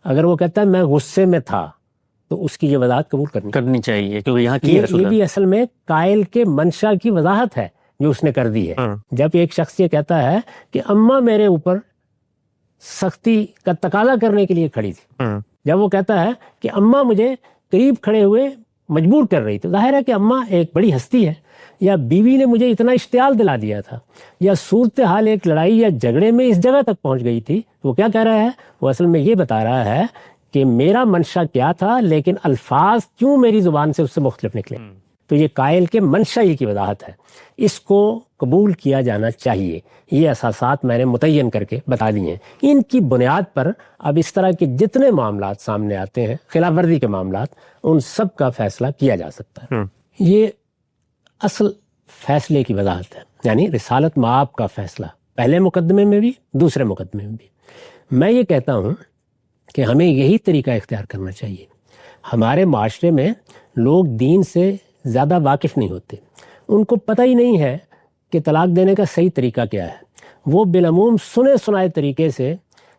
اگر وہ کہتا ہے میں غصے میں تھا، تو اس کی یہ وضاحت قبول کرنی چاہیے، کیونکہ یہاں کی یہ بھی اصل میں قائل کے منشا کی وضاحت ہے جو اس نے کر دی ہے۔ جب ایک شخص یہ کہتا ہے کہ اماں میرے اوپر سختی کا تقاضا کرنے کے لیے کھڑی تھی، جب وہ کہتا ہے کہ اماں مجھے قریب کھڑے ہوئے مجبور کر رہی تھی، ظاہر ہے کہ اماں ایک بڑی ہستی ہے، یا بیوی نے مجھے اتنا اشتعال دلا دیا تھا، یا صورتحال ایک لڑائی یا جھگڑے میں اس جگہ تک پہنچ گئی تھی، وہ کیا کہہ رہا ہے؟ وہ اصل میں یہ بتا رہا ہے کہ میرا منشا کیا تھا لیکن الفاظ کیوں میری زبان سے اس سے مختلف نکلے۔ تو یہ قائل کے منشا ہی کی وضاحت ہے، اس کو قبول کیا جانا چاہیے۔ یہ اساسات میں نے متعین کر کے بتا دیے ہیں، ان کی بنیاد پر اب اس طرح کے جتنے معاملات سامنے آتے ہیں، خلاف ورزی کے معاملات، ان سب کا فیصلہ کیا جا سکتا ہے۔ یہ اصل فیصلے کی وضاحت ہے، یعنی رسالت مآب کا فیصلہ، پہلے مقدمے میں بھی دوسرے مقدمے میں بھی۔ میں یہ کہتا ہوں کہ ہمیں یہی طریقہ اختیار کرنا چاہیے۔ ہمارے معاشرے میں لوگ دین سے زیادہ واقف نہیں ہوتے، ان کو پتہ ہی نہیں ہے کہ طلاق دینے کا صحیح طریقہ کیا ہے۔ وہ بالعموم سنے سنائے طریقے سے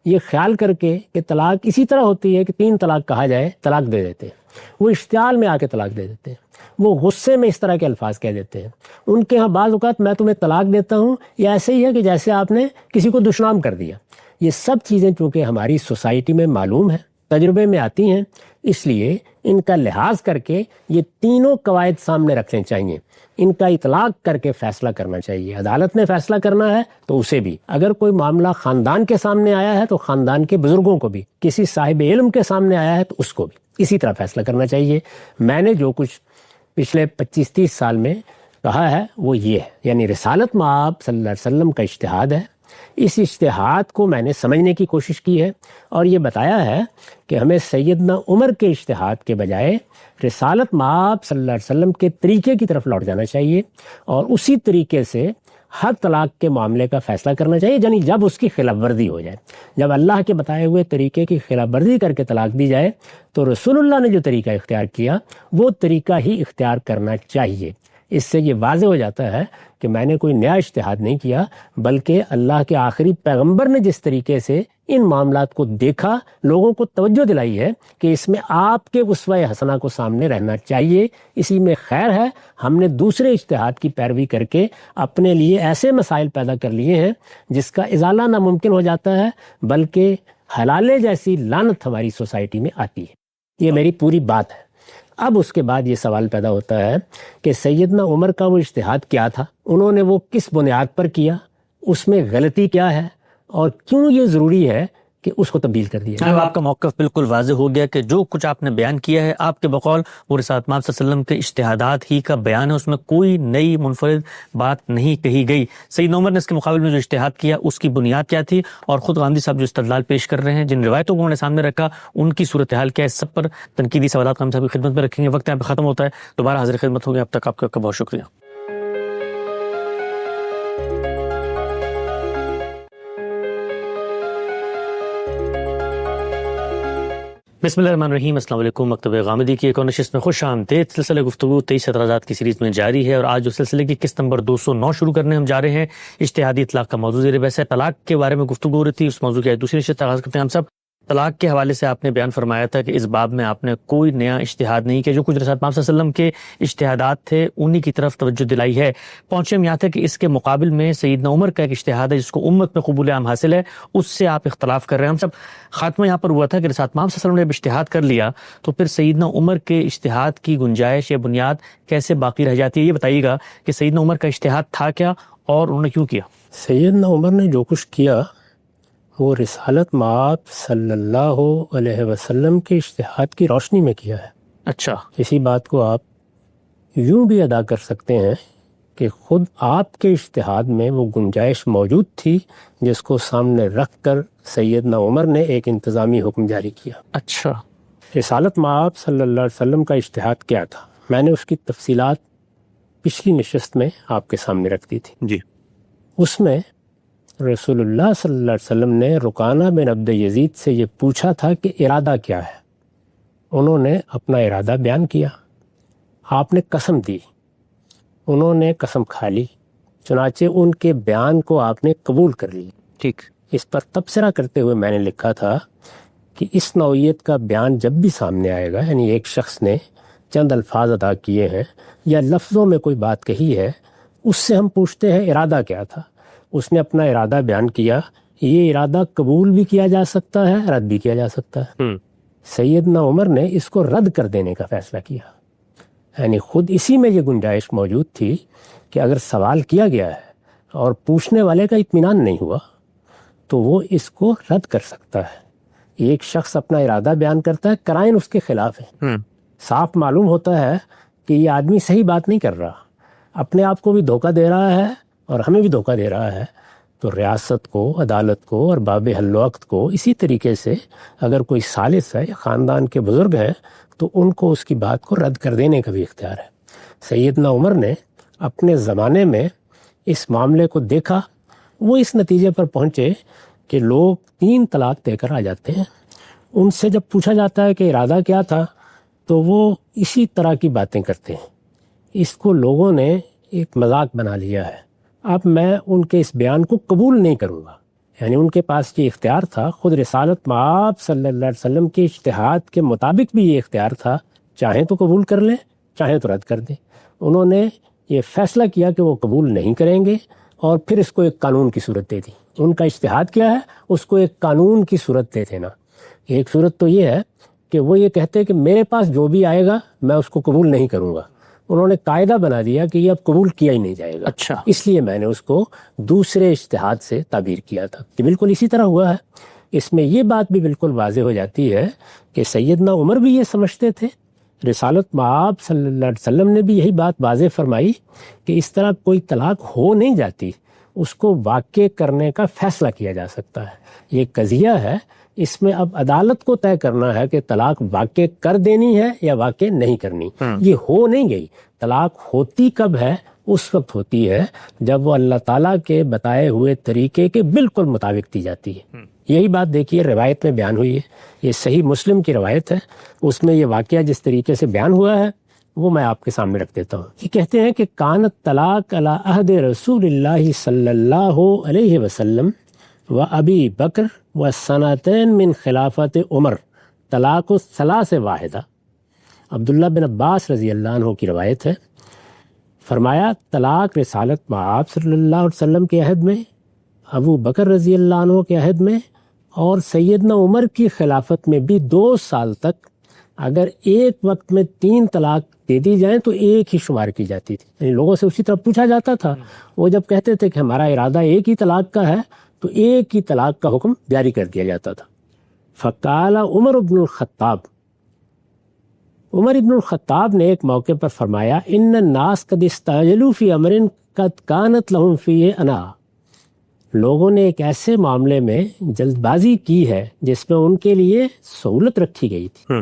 یہ خیال کر کے کہ طلاق اسی طرح ہوتی ہے کہ 3 طلاق کہا جائے، طلاق دے دیتے ہیں۔ وہ اشتعال میں آ کے طلاق دے دیتے ہیں، وہ غصے میں اس طرح کے الفاظ کہہ دیتے ہیں۔ ان کے ہاں بعض اوقات میں تمہیں طلاق دیتا ہوں یہ ایسے ہی ہے کہ جیسے آپ نے کسی کو دشنام کر دیا۔ یہ سب چیزیں چونکہ ہماری سوسائٹی میں معلوم ہیں، تجربے میں آتی ہیں، اس لیے ان کا لحاظ کر کے یہ تینوں قواعد سامنے رکھنے چاہیے، ان کا اطلاق کر کے فیصلہ کرنا چاہیے۔ عدالت نے فیصلہ کرنا ہے تو اسے بھی، اگر کوئی معاملہ خاندان کے سامنے آیا ہے تو خاندان کے بزرگوں کو بھی، کسی صاحب علم کے سامنے آیا ہے تو اس کو بھی اسی طرح فیصلہ کرنا چاہیے۔ میں نے جو کچھ پچھلے 25-30 سال میں کہا ہے وہ یہ ہے، یعنی رسالت مآب صلی اللہ علیہ وسلم کا اجتہاد ہے۔ اس اجتہاد کو میں نے سمجھنے کی کوشش کی ہے اور یہ بتایا ہے کہ ہمیں سیدنا عمر کے اجتہاد کے بجائے رسالت مآب صلی اللہ علیہ وسلم کے طریقے کی طرف لوٹ جانا چاہیے اور اسی طریقے سے ہر طلاق کے معاملے کا فیصلہ کرنا چاہیے، یعنی جب اس کی خلاف ورزی ہو جائے، جب اللہ کے بتائے ہوئے طریقے کی خلاف ورزی کر کے طلاق دی جائے تو رسول اللہ نے جو طریقہ اختیار کیا وہ طریقہ ہی اختیار کرنا چاہیے۔ اس سے یہ واضح ہو جاتا ہے کہ میں نے کوئی نیا اجتہاد نہیں کیا، بلکہ اللہ کے آخری پیغمبر نے جس طریقے سے ان معاملات کو دیکھا، لوگوں کو توجہ دلائی ہے کہ اس میں آپ کے اسوہ حسنہ کو سامنے رہنا چاہیے، اسی میں خیر ہے۔ ہم نے دوسرے اجتہاد کی پیروی کر کے اپنے لیے ایسے مسائل پیدا کر لیے ہیں جس کا ازالہ ناممکن ہو جاتا ہے، بلکہ حلالے جیسی لعنت ہماری سوسائٹی میں آتی ہے۔ یہ میری پوری بات ہے۔ اب اس کے بعد یہ سوال پیدا ہوتا ہے کہ سیدنا عمر کا وہ اجتہاد کیا تھا، انہوں نے وہ کس بنیاد پر کیا، اس میں غلطی کیا ہے اور کیوں یہ ضروری ہے کہ اس کو تبدیل کر دیا جائے۔ اب آپ کا موقف بالکل واضح ہو گیا کہ جو کچھ آپ نے بیان کیا ہے آپ کے بقول وہ رسالت مآب صلی اللہ علیہ وسلم کے اجتہادات ہی کا بیان ہے، اس میں کوئی نئی منفرد بات نہیں کہی گئی۔ سیدنا عمر نے اس کے مقابل میں جو اجتہاد کیا اس کی بنیاد کیا تھی، اور خود گاندھی صاحب جو استدلال پیش کر رہے ہیں، جن روایتوں کو انہوں نے سامنے رکھا، ان کی صورتحال کیا ہے، اس سب پر تنقیدی سوالات ہم سب کی خدمت میں رکھیں گے۔ وقت یہاں پہ ختم ہوتا ہے، دوبارہ حاضر خدمت ہوگی، اب تک آپ کا بہت شکریہ۔ بسم اللہ الرحمن الرحیم، السلام علیکم۔ مکتب غامدی کی ایک اور نشست میں خوش آمدید۔ سلسلہ گفتگو 23 اعتراضات کی سیریز میں جاری ہے اور آج جو سلسلے کی قسط نمبر 209 شروع کرنے ہم جا رہے ہیں۔ اجتہادی اطلاق کا موضوع زیر بحث ہے، طلاق کے بارے میں گفتگو ہو رہی تھی، اس موضوع کی آج دوسری نشست آغاز کرتے ہیں ہم سب۔ طلاق کے حوالے سے آپ نے بیان فرمایا تھا کہ اس باب میں آپ نے کوئی نیا اجتہاد نہیں کیا، جو کچھ رسالت مآب صلی اللہ علیہ وسلم کے اجتہادات تھے انہی کی طرف توجہ دلائی ہے۔ پہنچے ہم یہاں تک کہ اس کے مقابل میں سیدنا عمر کا ایک اجتہاد ہے جس کو امت میں قبول عام حاصل ہے، اس سے آپ اختلاف کر رہے ہیں۔ ہم سب خاتمہ یہاں پر ہوا تھا کہ رسالت مآب صلی اللہ علیہ وسلم نے جب اجتہاد کر لیا تو پھر سیدنا عمر کے اجتہاد کی گنجائش یا بنیاد کیسے باقی رہ جاتی ہے؟ یہ بتائیے گا کہ سیدنا عمر کا اجتہاد تھا کیا اور انہوں نے کیوں کیا؟ سیدنا عمر نے جو کچھ کیا وہ رسالت مآب صلی اللہ علیہ وسلم کے اجتہاد کی روشنی میں کیا ہے۔ اچھا، اسی بات کو آپ یوں بھی ادا کر سکتے ہیں کہ خود آپ کے اجتہاد میں وہ گنجائش موجود تھی جس کو سامنے رکھ کر سیدنا عمر نے ایک انتظامی حکم جاری کیا۔ اچھا، رسالت مآب صلی اللہ علیہ وسلم کا اجتہاد کیا تھا؟ میں نے اس کی تفصیلات پچھلی نشست میں آپ کے سامنے رکھ دی تھی۔ جی، اس میں رسول اللہ صلی اللہ علیہ وسلم نے رکانہ بن عبد یزید سے یہ پوچھا تھا کہ ارادہ کیا ہے۔ انہوں نے اپنا ارادہ بیان کیا، آپ نے قسم دی، انہوں نے قسم کھا لی، چنانچہ ان کے بیان کو آپ نے قبول کر لی۔ ٹھیک، اس پر تبصرہ کرتے ہوئے میں نے لکھا تھا کہ اس نوعیت کا بیان جب بھی سامنے آئے گا، یعنی ایک شخص نے چند الفاظ ادا کیے ہیں یا لفظوں میں کوئی بات کہی ہے، اس سے ہم پوچھتے ہیں ارادہ کیا تھا۔ اس نے اپنا ارادہ بیان کیا، یہ ارادہ قبول بھی کیا جا سکتا ہے، رد بھی کیا جا سکتا ہے۔ سیدنا عمر نے اس کو رد کر دینے کا فیصلہ کیا، یعنی خود اسی میں یہ گنجائش موجود تھی کہ اگر سوال کیا گیا ہے اور پوچھنے والے کا اطمینان نہیں ہوا تو وہ اس کو رد کر سکتا ہے۔ ایک شخص اپنا ارادہ بیان کرتا ہے، قرائن اس کے خلاف ہے، صاف معلوم ہوتا ہے کہ یہ آدمی صحیح بات نہیں کر رہا، اپنے آپ کو بھی دھوکہ دے رہا ہے اور ہمیں بھی دھوکہ دے رہا ہے، تو ریاست کو، عدالت کو اور باب حل وقت کو اسی طریقے سے اگر کوئی ثالث ہے یا خاندان کے بزرگ ہیں تو ان کو اس کی بات کو رد کر دینے کا بھی اختیار ہے۔ سیدنا عمر نے اپنے زمانے میں اس معاملے کو دیکھا، وہ اس نتیجے پر پہنچے کہ لوگ 3 طلاق دے کر آ جاتے ہیں، ان سے جب پوچھا جاتا ہے کہ ارادہ کیا تھا تو وہ اسی طرح کی باتیں کرتے ہیں۔ اس کو لوگوں نے ایک مذاق بنا لیا ہے۔ اب میں ان کے اس بیان کو قبول نہیں کروں گا، یعنی ان کے پاس یہ اختیار تھا، خود رسالت مآب صلی اللہ علیہ وسلم کے اجتہاد کے مطابق بھی یہ اختیار تھا، چاہیں تو قبول کر لیں، چاہیں تو رد کر دیں۔ انہوں نے یہ فیصلہ کیا کہ وہ قبول نہیں کریں گے اور پھر اس کو ایک قانون کی صورت دے دی۔ ان کا اجتہاد کیا ہے؟ اس کو ایک قانون کی صورت دے دینا۔ ایک صورت تو یہ ہے کہ وہ یہ کہتے کہ میرے پاس جو بھی آئے گا میں اس کو قبول نہیں کروں گا۔ انہوں نے قاعدہ بنا دیا کہ یہ اب قبول کیا ہی نہیں جائے گا۔ اچھا، اس لیے میں نے اس کو دوسرے اجتہاد سے تعبیر کیا تھا کہ بالکل اسی طرح ہوا ہے۔ اس میں یہ بات بھی بالکل واضح ہو جاتی ہے کہ سیدنا عمر بھی یہ سمجھتے تھے، رسالت مآب صلی اللہ علیہ وسلم نے بھی یہی بات واضح فرمائی کہ اس طرح کوئی طلاق ہو نہیں جاتی، اس کو واقع کرنے کا فیصلہ کیا جا سکتا ہے۔ یہ قضیہ ہے، اس میں اب عدالت کو طے کرنا ہے کہ طلاق واقع کر دینی ہے یا واقع نہیں کرنی۔ یہ ہو نہیں گئی، طلاق ہوتی کب ہے؟ اس وقت ہوتی ہے جب وہ اللہ تعالیٰ کے بتائے ہوئے طریقے کے بالکل مطابق دی جاتی ہے۔ یہی بات دیکھیے روایت میں بیان ہوئی ہے، یہ صحیح مسلم کی روایت ہے، اس میں یہ واقعہ جس طریقے سے بیان ہوا ہے وہ میں آپ کے سامنے رکھ دیتا ہوں۔ یہ کہتے ہیں کہ کانت طلاق علی عہد رسول اللہ صلی اللہ علیہ وسلم و ابی بکر و سنتین من خلافت عمر طلاق الثلاث واحدہ۔ عبداللہ بن عباس رضی اللہ عنہ کی روایت ہے، فرمایا طلاق رسالت مآب صلی اللہ علیہ وسلم کے عہد میں، ابو بکر رضی اللہ عنہ کے عہد میں اور سیدنا عمر کی خلافت میں بھی 2 سال تک اگر ایک وقت میں 3 طلاق دے دی جائیں تو ایک ہی شمار کی جاتی تھی۔ یعنی لوگوں سے اسی طرح پوچھا جاتا تھا، وہ جب کہتے تھے کہ ہمارا ارادہ ایک ہی طلاق کا ہے تو ایک ہی طلاق کا حکم جاری کر دیا جاتا تھا۔ فقال عمر بن الخطاب، عمر ابن الخطاب نے ایک موقع پر فرمایا ان الناس قد استعجلوا فی امر قد کانت لهم فیہ انا، لوگوں نے ایک ایسے معاملے میں جلد بازی کی ہے جس میں ان کے لیے سہولت رکھی گئی تھی۔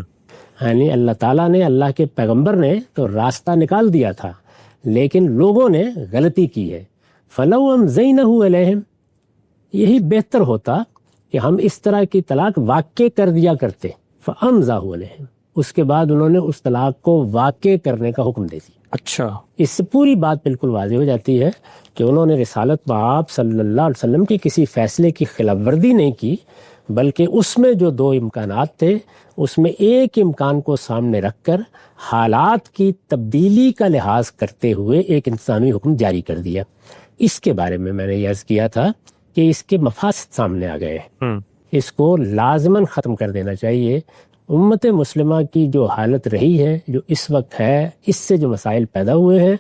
یعنی اللہ تعالیٰ نے، اللہ کے پیغمبر نے تو راستہ نکال دیا تھا لیکن لوگوں نے غلطی کی ہے۔ فلو امضینہ علیہم، یہی بہتر ہوتا کہ ہم اس طرح کی طلاق واقع کر دیا کرتے۔ فامضاہ علیہم، اس کے بعد انہوں نے اس طلاق کو واقع کرنے کا حکم دے دیا۔ اچھا، اس سے پوری بات بالکل واضح ہو جاتی ہے کہ انہوں نے رسالت مآب صلی اللہ علیہ وسلم کے کسی فیصلے کی خلاف ورزی نہیں کی، بلکہ اس میں جو 2 امکانات تھے اس میں ایک امکان کو سامنے رکھ کر حالات کی تبدیلی کا لحاظ کرتے ہوئے ایک انتظامی حکم جاری کر دیا۔ اس کے بارے میں نے یہ عرض کیا تھا کہ اس کے مفاسد سامنے آ گئے، اس کو لازماً ختم کر دینا چاہیے۔ امت مسلمہ کی جو حالت رہی ہے، جو اس وقت ہے، اس سے جو مسائل پیدا ہوئے ہیں،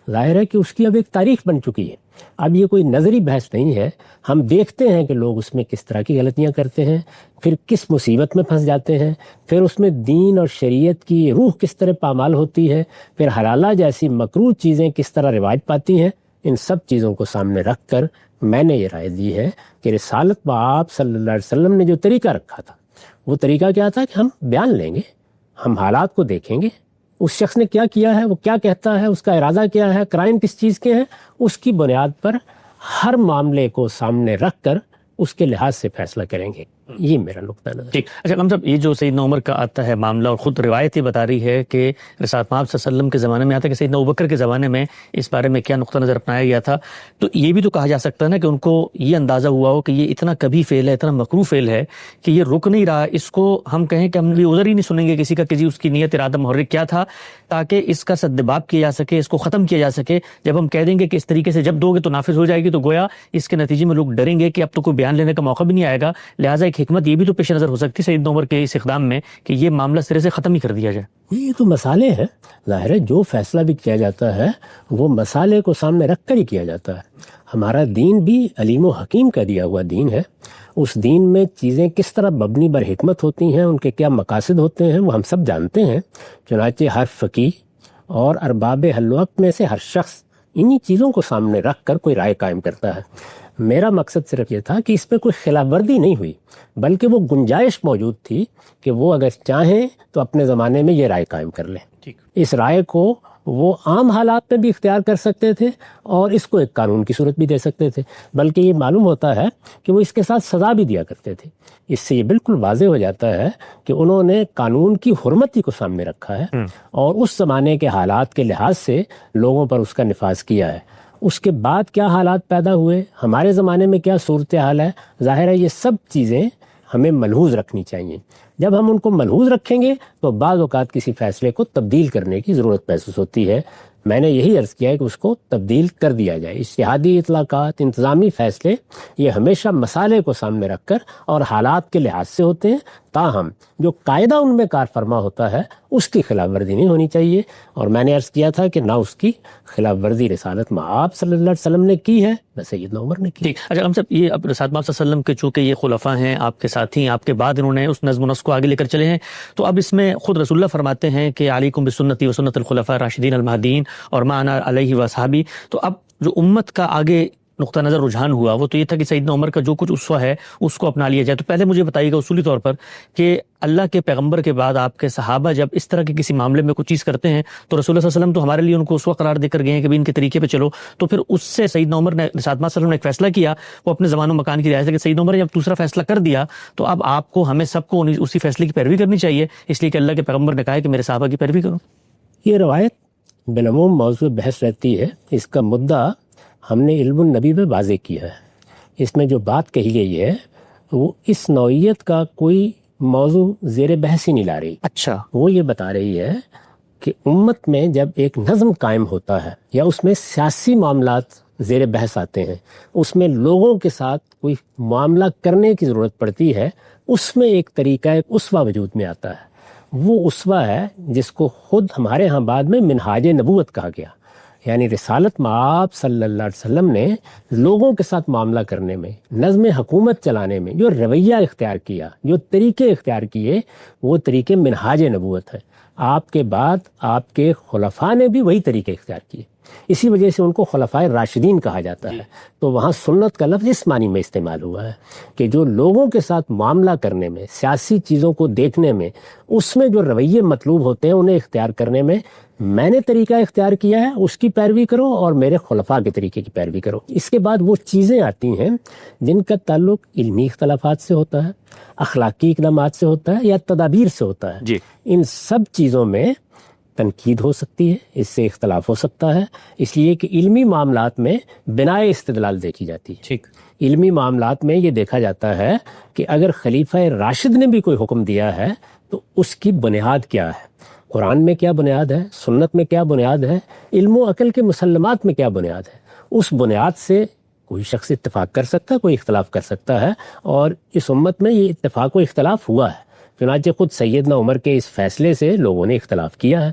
ظاہر ہے کہ اس کی اب ایک تاریخ بن چکی ہے. اب یہ کوئی نظری بحث نہیں ہے. ہم دیکھتے ہیں کہ لوگ اس میں کس طرح کی غلطیاں کرتے ہیں, پھر کس مصیبت میں پھنس جاتے ہیں, پھر اس میں دین اور شریعت کی روح کس طرح پامال ہوتی ہے, پھر حلالہ جیسی مکروہ چیزیں کس طرح رواج پاتی ہیں. ان سب چیزوں کو سامنے رکھ کر میں نے یہ رائے دی ہے کہ رسالت بآب صلی اللہ علیہ وسلم نے جو طریقہ رکھا تھا, وہ طریقہ کیا تھا کہ ہم بیان لیں گے, ہم حالات کو دیکھیں گے, اس شخص نے کیا کیا ہے, وہ کیا کہتا ہے, اس کا ارادہ کیا ہے, کرائم کس چیز کے ہیں, اس کی بنیاد پر ہر معاملے کو سامنے رکھ کر اس کے لحاظ سے فیصلہ کریں گے. یہ میرا نقطہ نظر. ٹھیک. اچھا غم صاحب, یہ جو سیدنا عمر کا آتا ہے معاملہ, اور خود روایت یہ بتا رہی ہے کہ رسالت مآب صلی اللہ علیہ وسلم کے زمانے میں آتا ہے کہ سیدنا ابوبکر کے زمانے میں اس بارے میں کیا نقطہ نظر اپنایا گیا تھا, تو یہ بھی تو کہا جا سکتا ہے نا کہ ان کو یہ اندازہ ہوا ہو کہ یہ اتنا کبھی فعل ہے, اتنا مکروہ فعل ہے کہ یہ رک نہیں رہا, اس کو ہم کہیں کہ ہم بھی عذر ہی نہیں سنیں گے کسی کا کہ جی اس کی نیت ارادہ محرک کیا تھا, تاکہ اس کا سدباب کیا جا سکے, اس کو ختم کیا جا سکے. جب ہم کہہ دیں گے کہ اس طریقے سے جب دو گے تو نافذ ہو جائے گی, تو گویا اس کے نتیجے میں لوگ ڈریں گے کہ اب تو کوئی بیان لینے کا موقع بھی نہیں آئے گا. لہٰذا ایک حکمت یہ بھی تو پیش نظر ہو سکتی سیدنا عمر کے اس اقدام میں کہ یہ معاملہ سرے سے ختم ہی کر دیا جائے. یہ تو مسالے ہیں. ظاہر ہے جو فیصلہ بھی کیا جاتا ہے وہ مسالے کو سامنے رکھ کر ہی کیا جاتا ہے. ہمارا دین بھی علیم و حکیم کا دیا ہوا دین ہے. اس دین میں چیزیں کس طرح مبنی بر حکمت ہوتی ہیں, ان کے کیا مقاصد ہوتے ہیں, وہ ہم سب جانتے ہیں. چنانچہ ہر فقیہ اور ارباب حل وقت میں سے ہر شخص انہی چیزوں کو سامنے رکھ کر کوئی رائے قائم کرتا ہے. میرا مقصد صرف یہ تھا کہ اس میں کوئی خلاف ورزی نہیں ہوئی, بلکہ وہ گنجائش موجود تھی کہ وہ اگر چاہیں تو اپنے زمانے میں یہ رائے قائم کر لیں. اس رائے کو وہ عام حالات میں بھی اختیار کر سکتے تھے اور اس کو ایک قانون کی صورت بھی دے سکتے تھے, بلکہ یہ معلوم ہوتا ہے کہ وہ اس کے ساتھ سزا بھی دیا کرتے تھے. اس سے یہ بالکل واضح ہو جاتا ہے کہ انہوں نے قانون کی حرمتی کو سامنے رکھا ہے اور اس زمانے کے حالات کے لحاظ سے لوگوں پر اس کا نفاذ کیا ہے. اس کے بعد کیا حالات پیدا ہوئے, ہمارے زمانے میں کیا صورتحال ہے, ظاہر ہے یہ سب چیزیں ہمیں ملحوظ رکھنی چاہیے. جب ہم ان کو ملحوظ رکھیں گے تو بعض اوقات کسی فیصلے کو تبدیل کرنے کی ضرورت محسوس ہوتی ہے. میں نے یہی عرض کیا ہے کہ اس کو تبدیل کر دیا جائے. اجتہادی اطلاقات, انتظامی فیصلے یہ ہمیشہ مسالے کو سامنے رکھ کر اور حالات کے لحاظ سے ہوتے ہیں, تاہم جو قاعدہ ان میں کار فرما ہوتا ہے اس کی خلاف ورزی نہیں ہونی چاہیے. اور میں نے عرض کیا تھا کہ نہ اس کی خلاف ورزی رسالت مآب صلی اللہ علیہ وسلم نے کی ہے, نہ سیدنا عمر نے کی. ٹھیک. اچھا ہم سب یہ اب رسالت مآب صلی اللہ علیہ وسلم کے چونکہ یہ خلفاء ہیں, آپ کے ساتھی, آپ کے بعد انہوں نے اس نظم و نسق کو آگے لے کر چلے ہیں, تو اب اس میں خود رسول اللہ فرماتے ہیں کہ علیکم بسنتی و سنت الخلفاء الراشدین المہدیین اور ما انا علیہ واصحابی. تو اب جو امت کا آگے نقطہ نظر رجحان ہوا وہ تو یہ تھا کہ سیدنا عمر کا جو کچھ اسوہ ہے اس کو اپنا لیا جائے. تو پہلے مجھے بتائیے گا اصولی طور پر کہ اللہ کے پیغمبر کے بعد آپ کے صحابہ جب اس طرح کے کسی معاملے میں کچھ چیز کرتے ہیں تو رسول اللہ صلی اللہ علیہ وسلم تو ہمارے لیے ان کو اسوہ قرار دے کر گئے ہیں کہ بھی ان کے طریقے پہ چلو, تو پھر اس سے سیدنا عمر نے رسالت مآب صلی اللہ علیہ وسلم نے ایک فیصلہ کیا, وہ اپنے زمان و مکان کی رعایت سے کہ سیدنا عمر نے جب دوسرا فیصلہ کر دیا تو اب آپ کو ہمیں سب کو اسی فیصلے کی پیروی کرنی چاہیے, اس لیے کہ اللہ کے پیغمبر نے کہا ہے کہ میرے صحابہ کی پیروی کرو. یہ روایت بالعموم موضوع بحث رہتی ہے. اس کا مدعا ہم نے علم النبی میں واضح کیا ہے. اس میں جو بات کہی گئی ہے وہ اس نوعیت کا کوئی موضوع زیر بحث ہی نہیں لا رہی. اچھا, وہ یہ بتا رہی ہے کہ امت میں جب ایک نظم قائم ہوتا ہے یا اس میں سیاسی معاملات زیر بحث آتے ہیں, اس میں لوگوں کے ساتھ کوئی معاملہ کرنے کی ضرورت پڑتی ہے, اس میں ایک طریقہ ایک اسوہ وجود میں آتا ہے. وہ اسوہ ہے جس کو خود ہمارے ہاں بعد میں منہاج نبوت کہا گیا. یعنی رسالت مآب صلی اللہ علیہ وسلم نے لوگوں کے ساتھ معاملہ کرنے میں, نظم حکومت چلانے میں جو رویہ اختیار کیا, جو طریقے اختیار کیے, وہ طریقے منہاج نبوت ہے. آپ کے بعد آپ کے خلفاء نے بھی وہی طریقے اختیار کیے, اسی وجہ سے ان کو خلفاء راشدین کہا جاتا ہے. تو وہاں سنت کا لفظ اس معنی میں استعمال ہوا ہے کہ جو لوگوں کے ساتھ معاملہ کرنے میں, سیاسی چیزوں کو دیکھنے میں, اس میں جو رویے مطلوب ہوتے ہیں انہیں اختیار کرنے میں میں نے طریقہ اختیار کیا ہے, اس کی پیروی کرو اور میرے خلفاء کے طریقے کی پیروی کرو. اس کے بعد وہ چیزیں آتی ہیں جن کا تعلق علمی اختلافات سے ہوتا ہے, اخلاقی اقدامات سے ہوتا ہے یا تدابیر سے ہوتا ہے. جی, ان سب چیزوں میں تنقید ہو سکتی ہے, اس سے اختلاف ہو سکتا ہے, اس لیے کہ علمی معاملات میں بناء استدلال دیکھی جاتی ہے. ٹھیک. علمی معاملات میں یہ دیکھا جاتا ہے کہ اگر خلیفہ راشد نے بھی کوئی حکم دیا ہے تو اس کی بنیاد کیا ہے, قرآن میں کیا بنیاد ہے, سنت میں کیا بنیاد ہے, علم و عقل کے مسلمات میں کیا بنیاد ہے. اس بنیاد سے کوئی شخص اتفاق کر سکتا ہے, کوئی اختلاف کر سکتا ہے, اور اس امت میں یہ اتفاق و اختلاف ہوا ہے. چنانچہ خود سیدنا عمر کے اس فیصلے سے لوگوں نے اختلاف کیا ہے.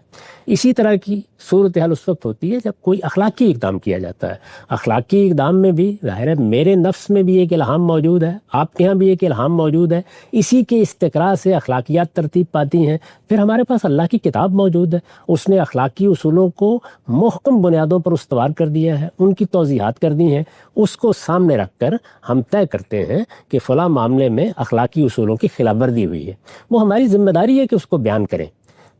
اسی طرح کی صورتحال اس وقت ہوتی ہے جب کوئی اخلاقی اقدام کیا جاتا ہے. اخلاقی اقدام میں بھی ظاہر ہے میرے نفس میں بھی ایک الہام موجود ہے, آپ کے ہاں بھی ایک الہام موجود ہے, اسی کے استقراء سے اخلاقیات ترتیب پاتی ہیں. پھر ہمارے پاس اللہ کی کتاب موجود ہے, اس نے اخلاقی اصولوں کو محکم بنیادوں پر استوار کر دیا ہے, ان کی توضیحات کر دی ہیں. اس کو سامنے رکھ کر ہم طے کرتے ہیں کہ فلاں معاملے میں اخلاقی اصولوں کی خلاف ورزی ہوئی ہے. وہ ہماری ذمہ داری ہے کہ اس کو بیان کریں,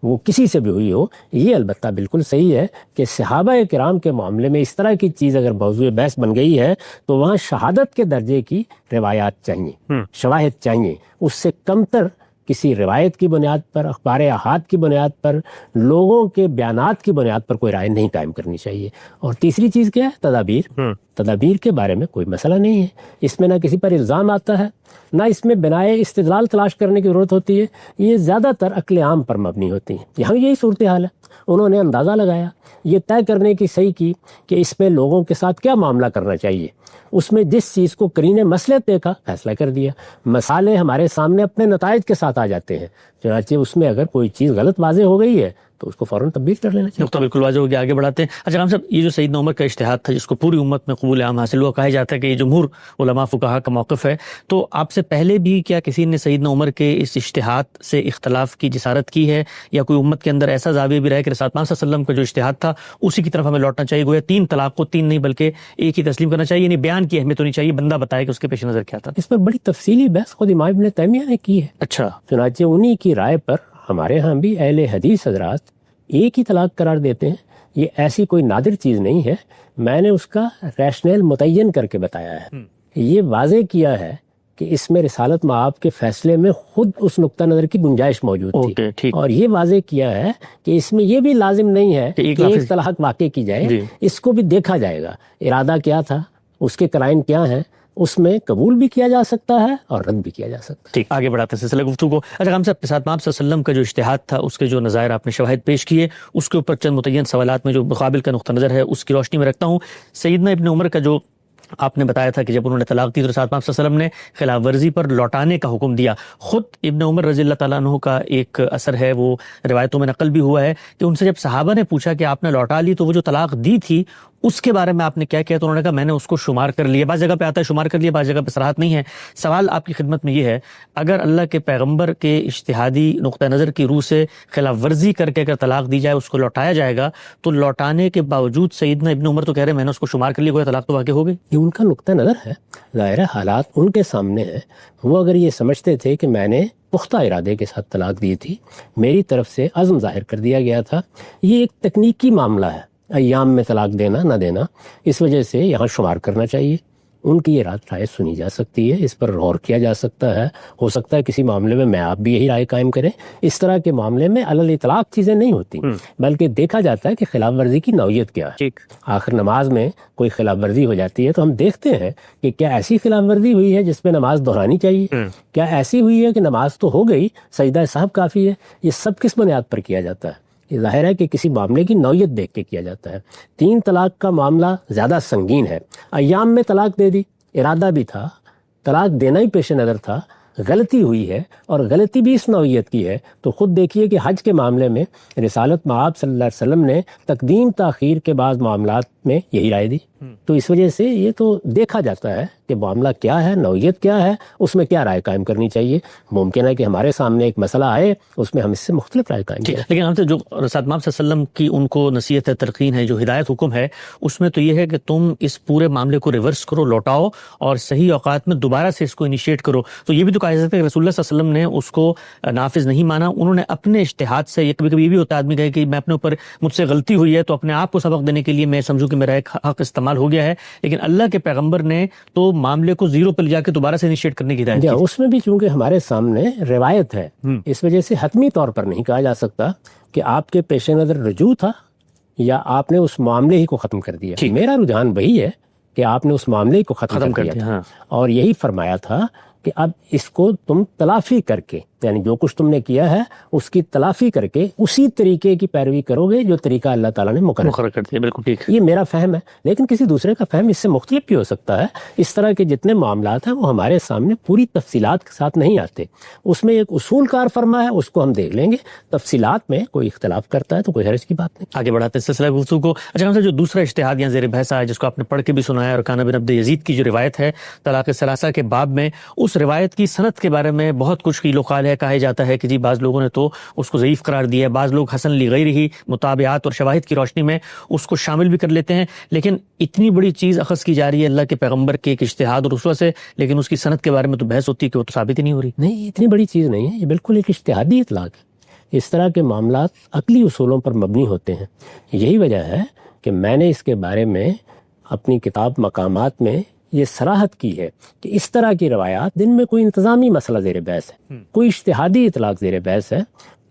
وہ کسی سے بھی ہوئی ہو. یہ البتہ بالکل صحیح ہے کہ صحابہ کرام کے معاملے میں اس طرح کی چیز اگر موضوع بحث بن گئی ہے تو وہاں شہادت کے درجے کی روایات چاہیے, شواہد چاہیے. اس سے کمتر کسی روایت کی بنیاد پر, اخبار احاد کی بنیاد پر, لوگوں کے بیانات کی بنیاد پر کوئی رائے نہیں قائم کرنی چاہیے. اور تیسری چیز کیا ہے؟ تدابیر. تدابیر کے بارے میں کوئی مسئلہ نہیں ہے, اس میں نہ کسی پر الزام آتا ہے, نہ اس میں بنائے استدلال تلاش کرنے کی ضرورت ہوتی ہے. یہ زیادہ تر عقل عام پر مبنی ہوتی ہیں. یہاں یہی صورتحال ہے. انہوں نے اندازہ لگایا, یہ طے کرنے کی صحیح کی کہ اس میں لوگوں کے ساتھ کیا معاملہ کرنا چاہیے. اس میں جس چیز کو قرین مصلحت دیکھا فیصلہ کر دیا. مسالے ہمارے سامنے اپنے نتائج کے ساتھ آ جاتے ہیں, چنانچہ اس میں اگر کوئی چیز غلط واضح ہو گئی ہے تو اس کو فوراً تبدیل کر لینا چاہیے. نقطہ بالکل واضح ہو گیا, آگے بڑھاتے ہیں. اچھا غلام صاحب, یہ جو سیدنا عمر کا اجتہاد تھا جس کو پوری امت میں قبول عام حاصل ہوا, کہا جاتا ہے کہ یہ جمہور علماء فقہا کا موقف ہے, تو آپ سے پہلے بھی کیا کسی نے سیدنا عمر کے اس اجتہاد سے اختلاف کی جسارت کی ہے, یا کوئی امت کے اندر ایسا زاویہ بھی رہا ہے کہ رسول اللہ صلی اللہ علیہ وسلم کا جو اجتہاد تھا اسی کی طرف ہمیں لوٹنا چاہیے, گویا 3 طلاق کو 3 نہیں بلکہ ایک ہی تسلیم کرنا چاہیے, یعنی بیان کی اہمیت ہونی چاہیے, بندہ بتائے کہ اس کے پیش نظر کیا تھا؟ اس پر بڑی تفصیلی بحث خود امام ابن تیمیہ نے کی ہے. اچھا, چنانچہ انہی کی رائے پر ہمارے ہاں بھی اہل حدیث حضرات ایک ہی طلاق قرار دیتے ہیں. یہ ایسی کوئی نادر چیز نہیں ہے, میں نے اس کا ریشنل متعین کر کے بتایا ہے. یہ واضح کیا ہے کہ اس میں رسالت مآب کے فیصلے میں خود اس نقطہ نظر کی گنجائش موجود تھی, اور یہ واضح کیا ہے کہ اس میں یہ بھی لازم نہیں ہے کہ ایک طلاق واقع کی جائے. اس کو بھی دیکھا جائے گا ارادہ کیا تھا, اس کے قرائن کیا ہیں, اس میں قبول بھی کیا جا سکتا ہے اور رد بھی کیا جا سکتا ہے. ٹھیک, آگے بڑھاتے ہیں سلسلہ گفتگو کو. اچھا ہم سے اپنے ساتھ آپ صلی اللہ علیہ وسلم کا جو اجتہاد تھا اس کے جو نظائر آپ نے شواہد پیش کیے, اس کے اوپر چند متعین سوالات میں جو مقابل کا نقطہ نظر ہے اس کی روشنی میں رکھتا ہوں. سیدنا ابن عمر کا جو آپ نے بتایا تھا کہ جب انہوں نے طلاق دی تو رسول اللہ صلی اللہ علیہ وسلم نے خلاف ورزی پر لوٹانے کا حکم دیا. خود ابن عمر رضی اللہ تعالیٰ عنہ کا ایک اثر ہے, وہ روایتوں میں نقل بھی ہوا ہے کہ ان سے جب صحابہ نے پوچھا کہ آپ نے لوٹا لی تو وہ جو طلاق دی تھی اس کے بارے میں آپ نے کیا کیا, تو انہوں نے کہا میں نے اس کو شمار کر لیا. بعض جگہ پہ آتا ہے شمار کر لیا, بعض جگہ پہ صراحت نہیں ہے. سوال آپ کی خدمت میں یہ ہے, اگر اللہ کے پیغمبر کے اجتہادی نقطہ نظر کی روح سے خلاف ورزی کر کے اگر طلاق دی جائے, اس کو لوٹایا جائے گا, تو لوٹانے کے باوجود سیدنا ابن عمر تو کہہ رہے ہیں میں نے اس کو شمار کر لیا, کوئی طلاق تو واقع ہو گئی. یہ ان کا نقطہ نظر ہے, ظاہر حالات ان کے سامنے ہیں. وہ اگر یہ سمجھتے تھے کہ میں نے پختہ ارادے کے ساتھ طلاق دی تھی, میری طرف سے عزم ظاہر کر دیا گیا تھا, یہ ایک تکنیکی معاملہ ہے ایام میں طلاق دینا نہ دینا, اس وجہ سے یہاں شمار کرنا چاہیے. ان کی یہ رائے سنی جا سکتی ہے, اس پر غور کیا جا سکتا ہے. ہو سکتا ہے کسی معاملے میں آپ بھی یہی رائے قائم کریں. اس طرح کے معاملے میں علی الاطلاق چیزیں نہیں ہوتی, بلکہ دیکھا جاتا ہے کہ خلاف ورزی کی نوعیت کیا ہے. آخر نماز میں کوئی خلاف ورزی ہو جاتی ہے تو ہم دیکھتے ہیں کہ کیا ایسی خلاف ورزی ہوئی ہے جس میں نماز دہرانی چاہیے, کیا ایسی ہوئی ہے کہ نماز تو ہو گئی, سجدہ سہو کافی ہے. یہ سب کس بنیاد پر کیا جاتا ہے؟ یہ ظاہر ہے کہ کسی معاملے کی نوعیت دیکھ کے کیا جاتا ہے. 3 طلاق کا معاملہ زیادہ سنگین ہے. ایام میں طلاق دے دی, ارادہ بھی تھا, طلاق دینا ہی پیش نظر تھا, غلطی ہوئی ہے اور غلطی بھی اس نوعیت کی ہے. تو خود دیکھیے کہ حج کے معاملے میں رسالت مآب صلی اللہ علیہ وسلم نے تقدیم تاخیر کے بعض معاملات میں یہی رائے دی. تو اس وجہ سے یہ تو دیکھا جاتا ہے کہ معاملہ کیا ہے, نوعیت کیا ہے, اس میں کیا رائے قائم کرنی چاہیے. ممکن ہے کہ ہمارے سامنے ایک مسئلہ آئے, اس میں ہم اس سے مختلف رائے قائم کریں. لیکن ہم سے جو رسول اللہ صلی اللہ علیہ وسلم کی ان کو نصیحت ہے, تلقین ہے, جو ہدایت حکم ہے, اس میں تو یہ ہے کہ تم اس پورے معاملے کو ریورس کرو, لوٹاؤ اور صحیح اوقات میں دوبارہ سے اس کو انیشیٹ کرو. تو یہ بھی تو کہا جا سکتا ہے کہ رسول اللہ صلی اللہ علیہ وسلم نے اس کو نافذ نہیں مانا, انہوں نے اپنے اجتہاد سے, کبھی کبھی یہ بھی ہوتا ہے آدمی کہے کہ میں اپنے اوپر مجھ سے غلطی ہوئی ہے تو اپنے آپ کو سبق دینے کے لیے میں سمجھوں کہ میرا ایک حق استعمال ہو گیا ہے, لیکن اللہ کے پیغمبر نے تو معاملے کو زیرو پہ لے جا کے دوبارہ سے انیشیٹ کرنے کی ہدایت کی. اس میں بھی چونکہ ہمارے سامنے روایت ہے, اس وجہ سے حتمی طور پر نہیں کہا جا سکتا کہ آپ کے پیش نظر رجوع تھا یا آپ نے اس معاملے ہی کو ختم کر دیا. میرا رجحان وہی ہے کہ آپ نے اس معاملے کو ختم کر دیا تھا, اور یہی فرمایا تھا کہ اب اس کو تم تلافی کر کے یعنی جو کچھ تم نے کیا ہے اس کی تلافی کر کے اسی طریقے کی پیروی کرو گے جو طریقہ اللہ تعالیٰ نے مقرر کر دیا. بالکل ٹھیک. یہ میرا فہم ہے، لیکن کسی دوسرے کا فہم اس سے مختلف بھی ہو سکتا ہے. اس طرح کے جتنے معاملات ہیں وہ ہمارے سامنے پوری تفصیلات کے ساتھ نہیں آتے. اس میں ایک اصول کار فرما ہے، اس کو ہم دیکھ لیں گے. تفصیلات میں کوئی اختلاف کرتا ہے تو کوئی حرج کی بات نہیں. آگے بڑھاتے ہیں سلسلہ گفتگو کو. اچھا ہم سے جو دوسرا اجتہاد یہاں زیر بحث آیا جس کو آپ نے پڑھ کے بھی سنایا، اور کانا بن عبد یزید کی جو روایت ہے طلاق ثلاثہ کے باب میں، اس روایت کی سند کے بارے میں بہت کچھ قیل و قال ہے. کہا جاتا ہے کہ جی بعض لوگوں نے تو اس کو ضعیف قرار دیا ہے، بعض لوگ حسن لغیرہ مطابعات اور شواہد کی روشنی میں اس کو شامل بھی کر لیتے ہیں. لیکن اتنی بڑی چیز اخذ کی جا رہی ہے اللہ کے پیغمبر کے ایک اجتہاد اور اسوہ سے، لیکن اس کی سند کے بارے میں تو بحث ہوتی ہے کہ وہ تو ثابت ہی نہیں ہو رہی. نہیں، یہ اتنی بڑی چیز نہیں ہے، یہ بالکل ایک اجتہادی اطلاق ہے. اس طرح کے معاملات عقلی اصولوں پر مبنی ہوتے ہیں. یہی وجہ ہے کہ میں نے اس کے بارے میں اپنی کتاب مقامات میں یہ صراحت کی ہے کہ اس طرح کی روایات جن میں کوئی انتظامی مسئلہ زیر بحث ہے، کوئی اجتہادی اطلاق زیر بحث ہے،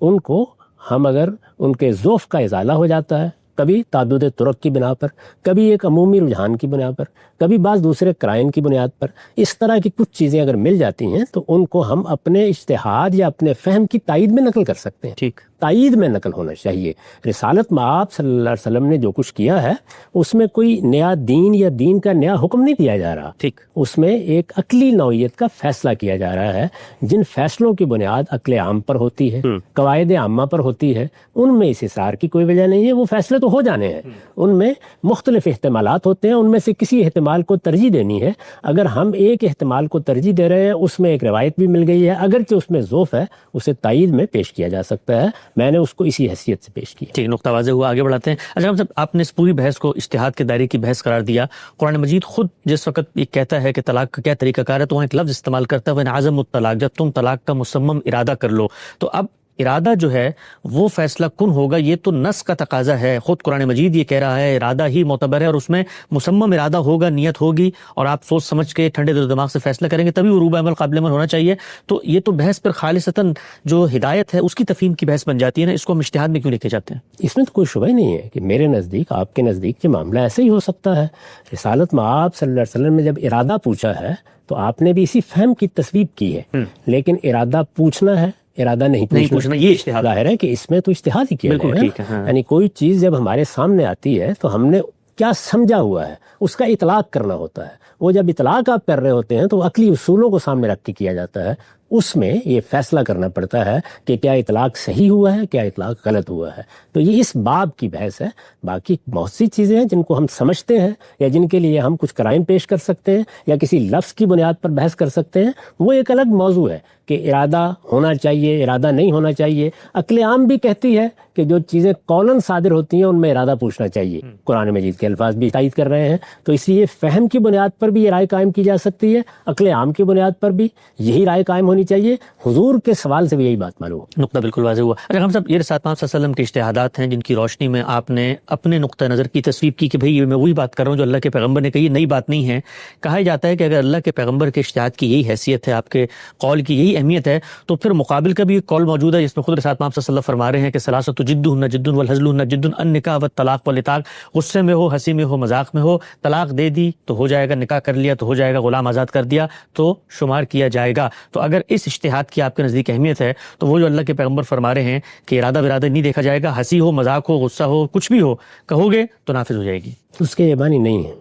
ان کو ہم اگر ان کے ذوف کا ازالہ ہو جاتا ہے، کبھی تعدد طرق کی بنا پر، کبھی ایک عمومی رجحان کی بنا پر، کبھی بعض دوسرے قرائن کی بنیاد پر، اس طرح کی کچھ چیزیں اگر مل جاتی ہیں تو ان کو ہم اپنے اجتہاد یا اپنے فہم کی تائید میں نقل کر سکتے ہیں. ٹھیک. تائید میں نقل ہونا چاہیے. رسالت مآب صلی اللہ علیہ وسلم نے جو کچھ کیا ہے اس میں کوئی نیا دین یا دین کا نیا حکم نہیں دیا جا رہا. ٹھیک. اس میں ایک عقلی نوعیت کا فیصلہ کیا جا رہا ہے. جن فیصلوں کی بنیاد عقل عام پر ہوتی ہے، قواعد عامہ پر ہوتی ہے، ان میں اس اصرار کی کوئی وجہ نہیں ہے. وہ فیصلے تو ہو جانے ہیں، ان میں مختلف احتمالات ہوتے ہیں، ان میں سے کسی احتمال کو ترجیح دینی ہے. اگر ہم ایک احتمال کو ترجیح دے رہے ہیں، اس میں ایک روایت بھی مل گئی ہے، اگرچہ اس میں ذوف ہے، اسے تائید میں پیش کیا جا سکتا ہے. میں نے اس کو اسی حیثیت سے پیش کیا. ٹھیک، نقطہ واضح ہوا. آگے بڑھاتے ہیں. اچھا ہم آپ نے اس پوری بحث کو اجتہاد کے دائرے کی بحث قرار دیا. قرآن مجید خود جس وقت یہ کہتا ہے کہ طلاق کا کیا طریقہ کار ہے تو وہاں ایک لفظ استعمال کرتا ہے وَإِنْ عَزَمُوا الطلاق، جب تم طلاق کا مصمم ارادہ کر لو. تو اب ارادہ جو ہے وہ فیصلہ کن ہوگا، یہ تو نص کا تقاضا ہے. خود قرآن مجید یہ کہہ رہا ہے ارادہ ہی معتبر ہے، اور اس میں مصمم ارادہ ہوگا، نیت ہوگی، اور آپ سوچ سمجھ کے ٹھنڈے دل و دماغ سے فیصلہ کریں گے تبھی وہ روبہ عمل قابل عمل ہونا چاہیے. تو یہ تو بحث پر خالصتاً جو ہدایت ہے اس کی تفہیم کی بحث بن جاتی ہے نا. اس کو ہم اجتہاد میں کیوں لے کے جاتے ہیں؟ اس میں تو کوئی شبہ ہی نہیں ہے کہ میرے نزدیک، آپ کے نزدیک یہ معاملہ ایسے ہی ہو سکتا ہے. رسالت مآب صلی اللہ علیہ وسلم نے جب ارادہ پوچھا ہے تو آپ نے بھی اسی فہم کی تصویب کی ہے. لیکن ارادہ پوچھنا ہے، ارادہ نہیں پوچھنا، یہ اجتہاد ظاہر ہے کہ اس میں تو اجتہاد ہی کیا گیا ہے. یعنی کوئی چیز جب ہمارے سامنے آتی ہے تو ہم نے کیا سمجھا ہوا ہے اس کا اطلاق کرنا ہوتا ہے. وہ جب اطلاق آپ کر رہے ہوتے ہیں تو عقلی اصولوں کو سامنے رکھ کے کیا جاتا ہے. اس میں یہ فیصلہ کرنا پڑتا ہے کہ کیا اطلاق صحیح ہوا ہے، کیا اطلاق غلط ہوا ہے. تو یہ اس باب کی بحث ہے. باقی بہت سی چیزیں ہیں جن کو ہم سمجھتے ہیں یا جن کے لیے ہم کچھ قرائن پیش کر سکتے ہیں یا کسی لفظ کی بنیاد پر بحث کر سکتے ہیں. وہ ایک الگ موضوع ہے کہ ارادہ ہونا چاہیے، ارادہ نہیں ہونا چاہیے. عقل عام بھی کہتی ہے کہ جو چیزیں قولاً صادر ہوتی ہیں ان میں ارادہ پوچھنا چاہیے. قرآن مجید کے الفاظ بھی تائید کر رہے ہیں. تو اس لیے فہم کی بنیاد پر بھی یہ رائے قائم کی جا سکتی ہے، عقل عام کی بنیاد پر بھی یہی رائے قائم ہونی چاہیے. حضور کے سوال سے بھی یہی بات معلوم. نقطہ بالکل واضح ہوا. اگر ہم سب یہ رسالت پاک صلی اللہ علیہ وسلم کے اجتہادات ہیں جن کی روشنی میں آپ نے اپنے نقطہ نظر کی تصویب کی کہ بھئی یہ میں وہی بات کر رہا ہوں جو اللہ کے پیغمبر نے کہی، نئی بات نہیں ہے. کہا جاتا ہے کہ اگر اللہ کے پیغمبر کے اجتہاد کی یہی حیثیت ہے، آپ کے قول کی یہی اہمیت ہے، تو پھر مقابل کا بھی ایک قول موجود ہے جس میں خود رسالت پاک صلی اللہ علیہ وسلم فرما رہے ہیں کہ ثلاثۃ جدہن جد والہزلہن جد، النکاح والطلاق والعتاق. غصے میں ہو، ہنسی میں ہو، مذاق میں ہو، طلاق دے دی تو ہو جائے گا، نکاح کر لیا تو ہو جائے گا، غلام آزاد کر دیا تو شمار کیا جائے گا. تو اگر اس اجتہاد کی آپ کے نزدیک اہمیت ہے تو وہ جو اللہ کے پیغمبر فرما رہے ہیں کہ ارادہ برادہ نہیں دیکھا جائے گا، ہنسی ہو، مذاق ہو، غصہ ہو، کچھ بھی ہو، کہو گے تو نافذ ہو جائے گی. اس کے یہ معنی نہیں ہے.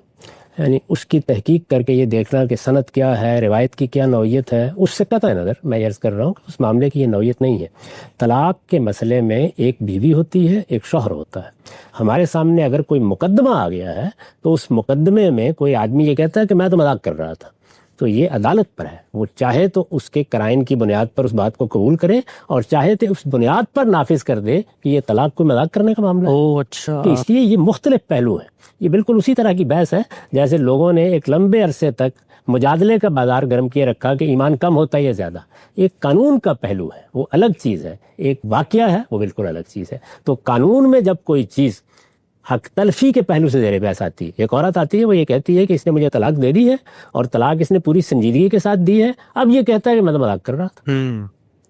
یعنی اس کی تحقیق کر کے یہ دیکھنا کہ سند کیا ہے، روایت کی کیا نوعیت ہے، اس سے قطع نظر میں عرض کر رہا ہوں کہ اس معاملے کی یہ نوعیت نہیں ہے. طلاق کے مسئلے میں ایک بیوی ہوتی ہے، ایک شوہر ہوتا ہے. ہمارے سامنے اگر کوئی مقدمہ آ گیا ہے تو اس مقدمے میں کوئی آدمی یہ کہتا ہے کہ میں تو مذاق کر رہا تھا، تو یہ عدالت پر ہے. وہ چاہے تو اس کے قرائن کی بنیاد پر اس بات کو قبول کرے اور چاہے تو اس بنیاد پر نافذ کر دے کہ یہ طلاق کو مذاق کرنے کا معاملہ ہے. اچھا. تو اس لیے یہ مختلف پہلو ہیں. یہ بالکل اسی طرح کی بحث ہے جیسے لوگوں نے ایک لمبے عرصے تک مجادلے کا بازار گرم کیے رکھا کہ ایمان کم ہوتا ہے یا زیادہ. ایک قانون کا پہلو ہے، وہ الگ چیز ہے. ایک واقعہ ہے، وہ بالکل الگ چیز ہے. تو قانون میں جب کوئی چیز حق تلفی کے پہلو سے زیر بحث آتی ہے، ایک عورت آتی ہے، وہ یہ کہتی ہے کہ اس نے مجھے طلاق دے دی ہے اور طلاق اس نے پوری سنجیدگی کے ساتھ دی ہے، اب یہ کہتا ہے کہ میں تو مذاق کر رہا تھا.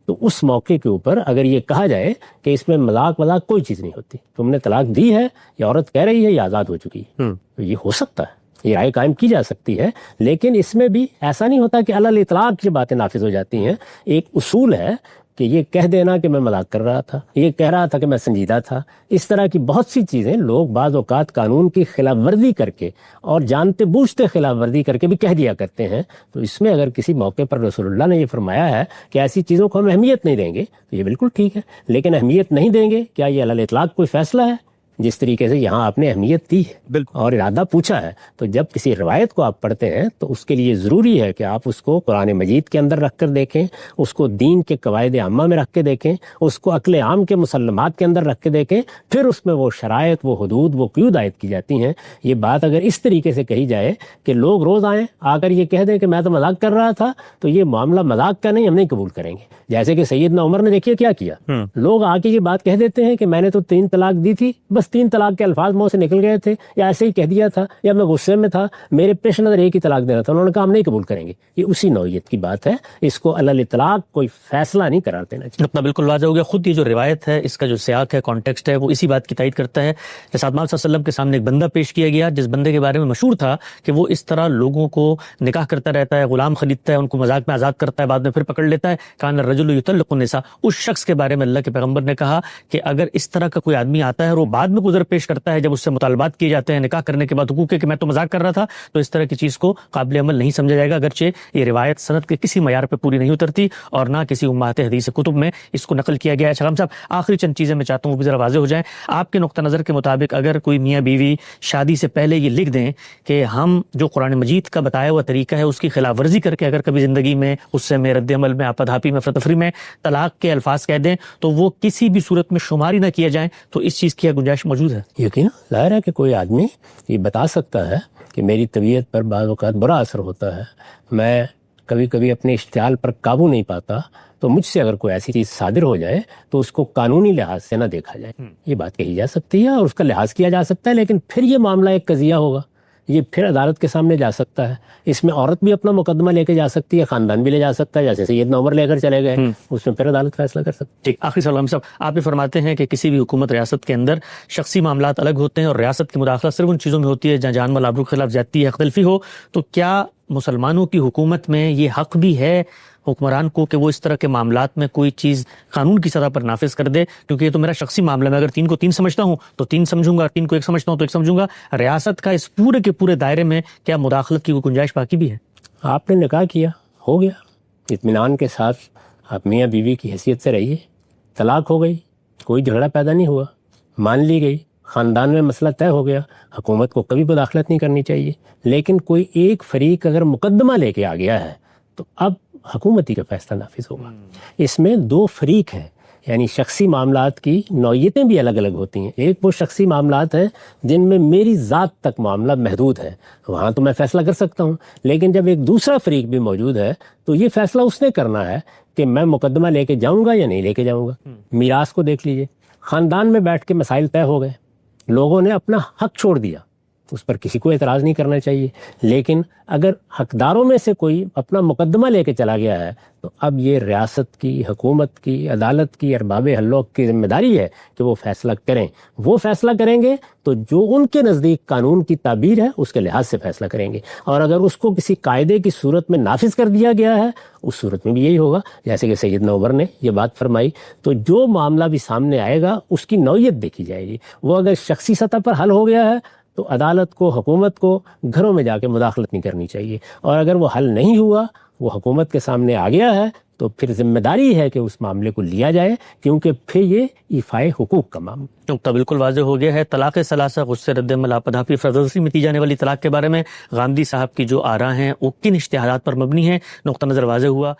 تو اس موقع کے اوپر اگر یہ کہا جائے کہ اس میں مذاق کوئی چیز نہیں ہوتی، تم نے طلاق دی ہے، یہ عورت کہہ رہی ہے یہ آزاد ہو چکی ہے، تو یہ ہو سکتا ہے، یہ رائے قائم کی جا سکتی ہے. لیکن اس میں بھی ایسا نہیں ہوتا کہ علی الاطلاق یہ باتیں نافذ ہو جاتی ہیں. ایک اصول ہے کہ یہ کہہ دینا کہ میں مذاق کر رہا تھا، یہ کہہ رہا تھا کہ میں سنجیدہ تھا، اس طرح کی بہت سی چیزیں لوگ بعض اوقات قانون کی خلاف ورزی کر کے اور جانتے بوجھتے خلاف ورزی کر کے بھی کہہ دیا کرتے ہیں. تو اس میں اگر کسی موقع پر رسول اللہ نے یہ فرمایا ہے کہ ایسی چیزوں کو ہم اہمیت نہیں دیں گے تو یہ بالکل ٹھیک ہے، لیکن اہمیت نہیں دیں گے کیا یہ علی الاطلاق کوئی فیصلہ ہے؟ جس طریقے سے یہاں آپ نے اہمیت دی ہے اور ارادہ پوچھا ہے، تو جب کسی روایت کو آپ پڑھتے ہیں تو اس کے لیے ضروری ہے کہ آپ اس کو قرآن مجید کے اندر رکھ کر دیکھیں، اس کو دین کے قواعد عامہ میں رکھ کے دیکھیں، اس کو عقل عام کے مسلمات کے اندر رکھ کے دیکھیں، پھر اس میں وہ شرائط، وہ حدود، وہ قیود عائد کی جاتی ہیں. یہ بات اگر اس طریقے سے کہی جائے کہ لوگ روز آئیں آ کر یہ کہہ دیں کہ میں تو مذاق کر رہا تھا، تو یہ معاملہ مذاق کا نہیں، ہم نہیں قبول کریں گے. جیسے کہ سیدنا عمر نے دیکھیے کیا کیا، لوگ آ کے یہ بات کہہ دیتے ہیں کہ میں نے تو 3 طلاق دی تھی، بس 3 طلاق کے الفاظ منہ سے نکل گئے تھے، یا ایسے ہی کہہ دیا تھا، یا میں غصے میں تھا، میرے پیش نظر ایک ہی طلاق دینا تھا. انہوں نے کہا ہم نہیں قبول کریں گے. یہ اسی نوعیت کی بات ہے، اس کو علی الاطلاق کوئی فیصلہ نہیں قرار دینا چاہیے. نقطہ بالکل واضح ہو گیا. خود یہ جو روایت ہے، اس کا جو سیاق ہے، کانٹیکسٹ ہے، وہ اسی بات کی تائید کرتا ہے. جیسے آپ صلی اللہ علیہ وسلم کے سامنے ایک بندہ پیش کیا گیا جس بندے کے بارے میں مشہور تھا کہ وہ اس طرح لوگوں کو نکاح کرتا رہتا ہے، غلام خریدتا ہے، ان کو مذاق میں آزاد کرتا ہے، بعد میں پھر پکڑ لیتا ہے. کان الرجل یطلق النساء. اس شخص کے بارے میں اللہ کے پیغمبر نے کہا کہ اگر اس طرح کا کوئی آدمی آتا ہے اور وہ بعد میں گزر پیش کرتا ہے جب اس سے مطالبات کیے جاتے ہیں نکاح کرنے کے بعد حقوق کہ میں تو مذاق کر رہا تھا، تو اس طرح کی چیز کو قابل عمل نہیں سمجھا جائے گا، اگرچہ یہ روایت سند کے کسی معیار پہ پوری نہیں اترتی اور نہ کسی امہات حدیث کتب میں اس کو نقل کیا گیا ہے. شاہم صاحب، آخری چند چیزیں میں چاہتا ہوں وہ بھی ذرا واضح ہو جائیں. آپ کے نقطہ نظر کے مطابق اگر کوئی میاں بیوی شادی سے پہلے یہ لکھ دیں کہ ہم جو قرآن مجید کا بتایا ہوا طریقہ ہے اس کی خلاف ورزی کر کے اگر کبھی زندگی میں غصے میں، رد عمل میں، آپا دھاپی میں، افراتفری میں طلاق کے الفاظ کہہ دیں تو وہ کسی بھی صورت میں شمار ہی نہ کیے جائیں، تو اس چیز کی گنجائش موجود ہے؟ یقینا ظاہر ہے کہ کوئی آدمی یہ بتا سکتا ہے کہ میری طبیعت پر بعض اوقات برا اثر ہوتا ہے، میں کبھی کبھی اپنے اشتعال پر قابو نہیں پاتا، تو مجھ سے اگر کوئی ایسی چیز صادر ہو جائے تو اس کو قانونی لحاظ سے نہ دیکھا جائے. یہ بات کہی جا سکتی ہے اور اس کا لحاظ کیا جا سکتا ہے، لیکن پھر یہ معاملہ ایک قضیہ ہوگا، یہ پھر عدالت کے سامنے جا سکتا ہے. اس میں عورت بھی اپنا مقدمہ لے کے جا سکتی ہے، خاندان بھی لے جا سکتا ہے، جیسے سیدنا عمر لے کر چلے گئے، اس میں پھر عدالت فیصلہ کر سکتی ہے. ٹھیک. آخری سوال صاحب، آپ یہ فرماتے ہیں کہ کسی بھی حکومت ریاست کے اندر شخصی معاملات الگ ہوتے ہیں اور ریاست کی مداخلت صرف ان چیزوں میں ہوتی ہے جہاں جان مال آبرو کے خلاف زیادتی یا حق تلفی ہو، تو کیا مسلمانوں کی حکومت میں یہ حق بھی ہے حکمران کو کہ وہ اس طرح کے معاملات میں کوئی چیز قانون کی سطح پر نافذ کر دے؟ کیونکہ یہ تو میرا شخصی معاملہ ہے، میں اگر 3 کو 3 سمجھتا ہوں تو 3 سمجھوں گا، 3 کو 1 سمجھتا ہوں تو 1 سمجھوں گا. ریاست کا اس پورے کے پورے دائرے میں کیا مداخلت کی کوئی گنجائش باقی بھی ہے؟ آپ نے نکاح کیا، ہو گیا، اطمینان کے ساتھ آپ میاں بیوی کی حیثیت سے رہیے، طلاق ہو گئی، کوئی جھگڑا پیدا نہیں ہوا، مان لی گئی، خاندان میں مسئلہ طے ہو گیا، حکومت کو کبھی مداخلت نہیں کرنی چاہیے. لیکن کوئی ایک فریق اگر مقدمہ لے کے آ گیا ہے تو اب حکومتی کا فیصلہ نافذ ہوگا. اس میں 2 فریق ہیں، یعنی شخصی معاملات کی نوعیتیں بھی الگ الگ ہوتی ہیں. ایک وہ شخصی معاملات ہیں جن میں میری ذات تک معاملہ محدود ہے، وہاں تو میں فیصلہ کر سکتا ہوں، لیکن جب ایک دوسرا فریق بھی موجود ہے تو یہ فیصلہ اس نے کرنا ہے کہ میں مقدمہ لے کے جاؤں گا یا نہیں لے کے جاؤں گا. میراث کو دیکھ لیجئے، خاندان میں بیٹھ کے مسائل طے ہو گئے، لوگوں نے اپنا حق چھوڑ دیا، اس پر کسی کو اعتراض نہیں کرنا چاہیے. لیکن اگر حقداروں میں سے کوئی اپنا مقدمہ لے کے چلا گیا ہے تو اب یہ ریاست کی، حکومت کی، عدالت کی، ارباب حلوق کی ذمہ داری ہے کہ وہ فیصلہ کریں. وہ فیصلہ کریں گے تو جو ان کے نزدیک قانون کی تعبیر ہے اس کے لحاظ سے فیصلہ کریں گے، اور اگر اس کو کسی قاعدے کی صورت میں نافذ کر دیا گیا ہے اس صورت میں بھی یہی ہوگا. جیسے کہ سیدنا عمر نے یہ بات فرمائی، تو جو معاملہ بھی سامنے آئے گا اس کی نوعیت دیکھی جائے گی. وہ اگر شخصی سطح پر حل ہو گیا ہے تو عدالت کو، حکومت کو گھروں میں جا کے مداخلت نہیں کرنی چاہیے، اور اگر وہ حل نہیں ہوا، وہ حکومت کے سامنے آ گیا ہے، تو پھر ذمہ داری ہے کہ اس معاملے کو لیا جائے، کیونکہ پھر یہ ایفائے حقوق کا معاملہ. نقطہ بالکل واضح ہو گیا ہے. طلاق ثلاثہ، غصے، رد عمل، آپا-دھاپی، فرضی میں دی جانے والی طلاق کے بارے میں غامدی صاحب کی جو آراء ہیں وہ کن اشتہارات پر مبنی ہیں، نقطہ نظر واضح ہوا.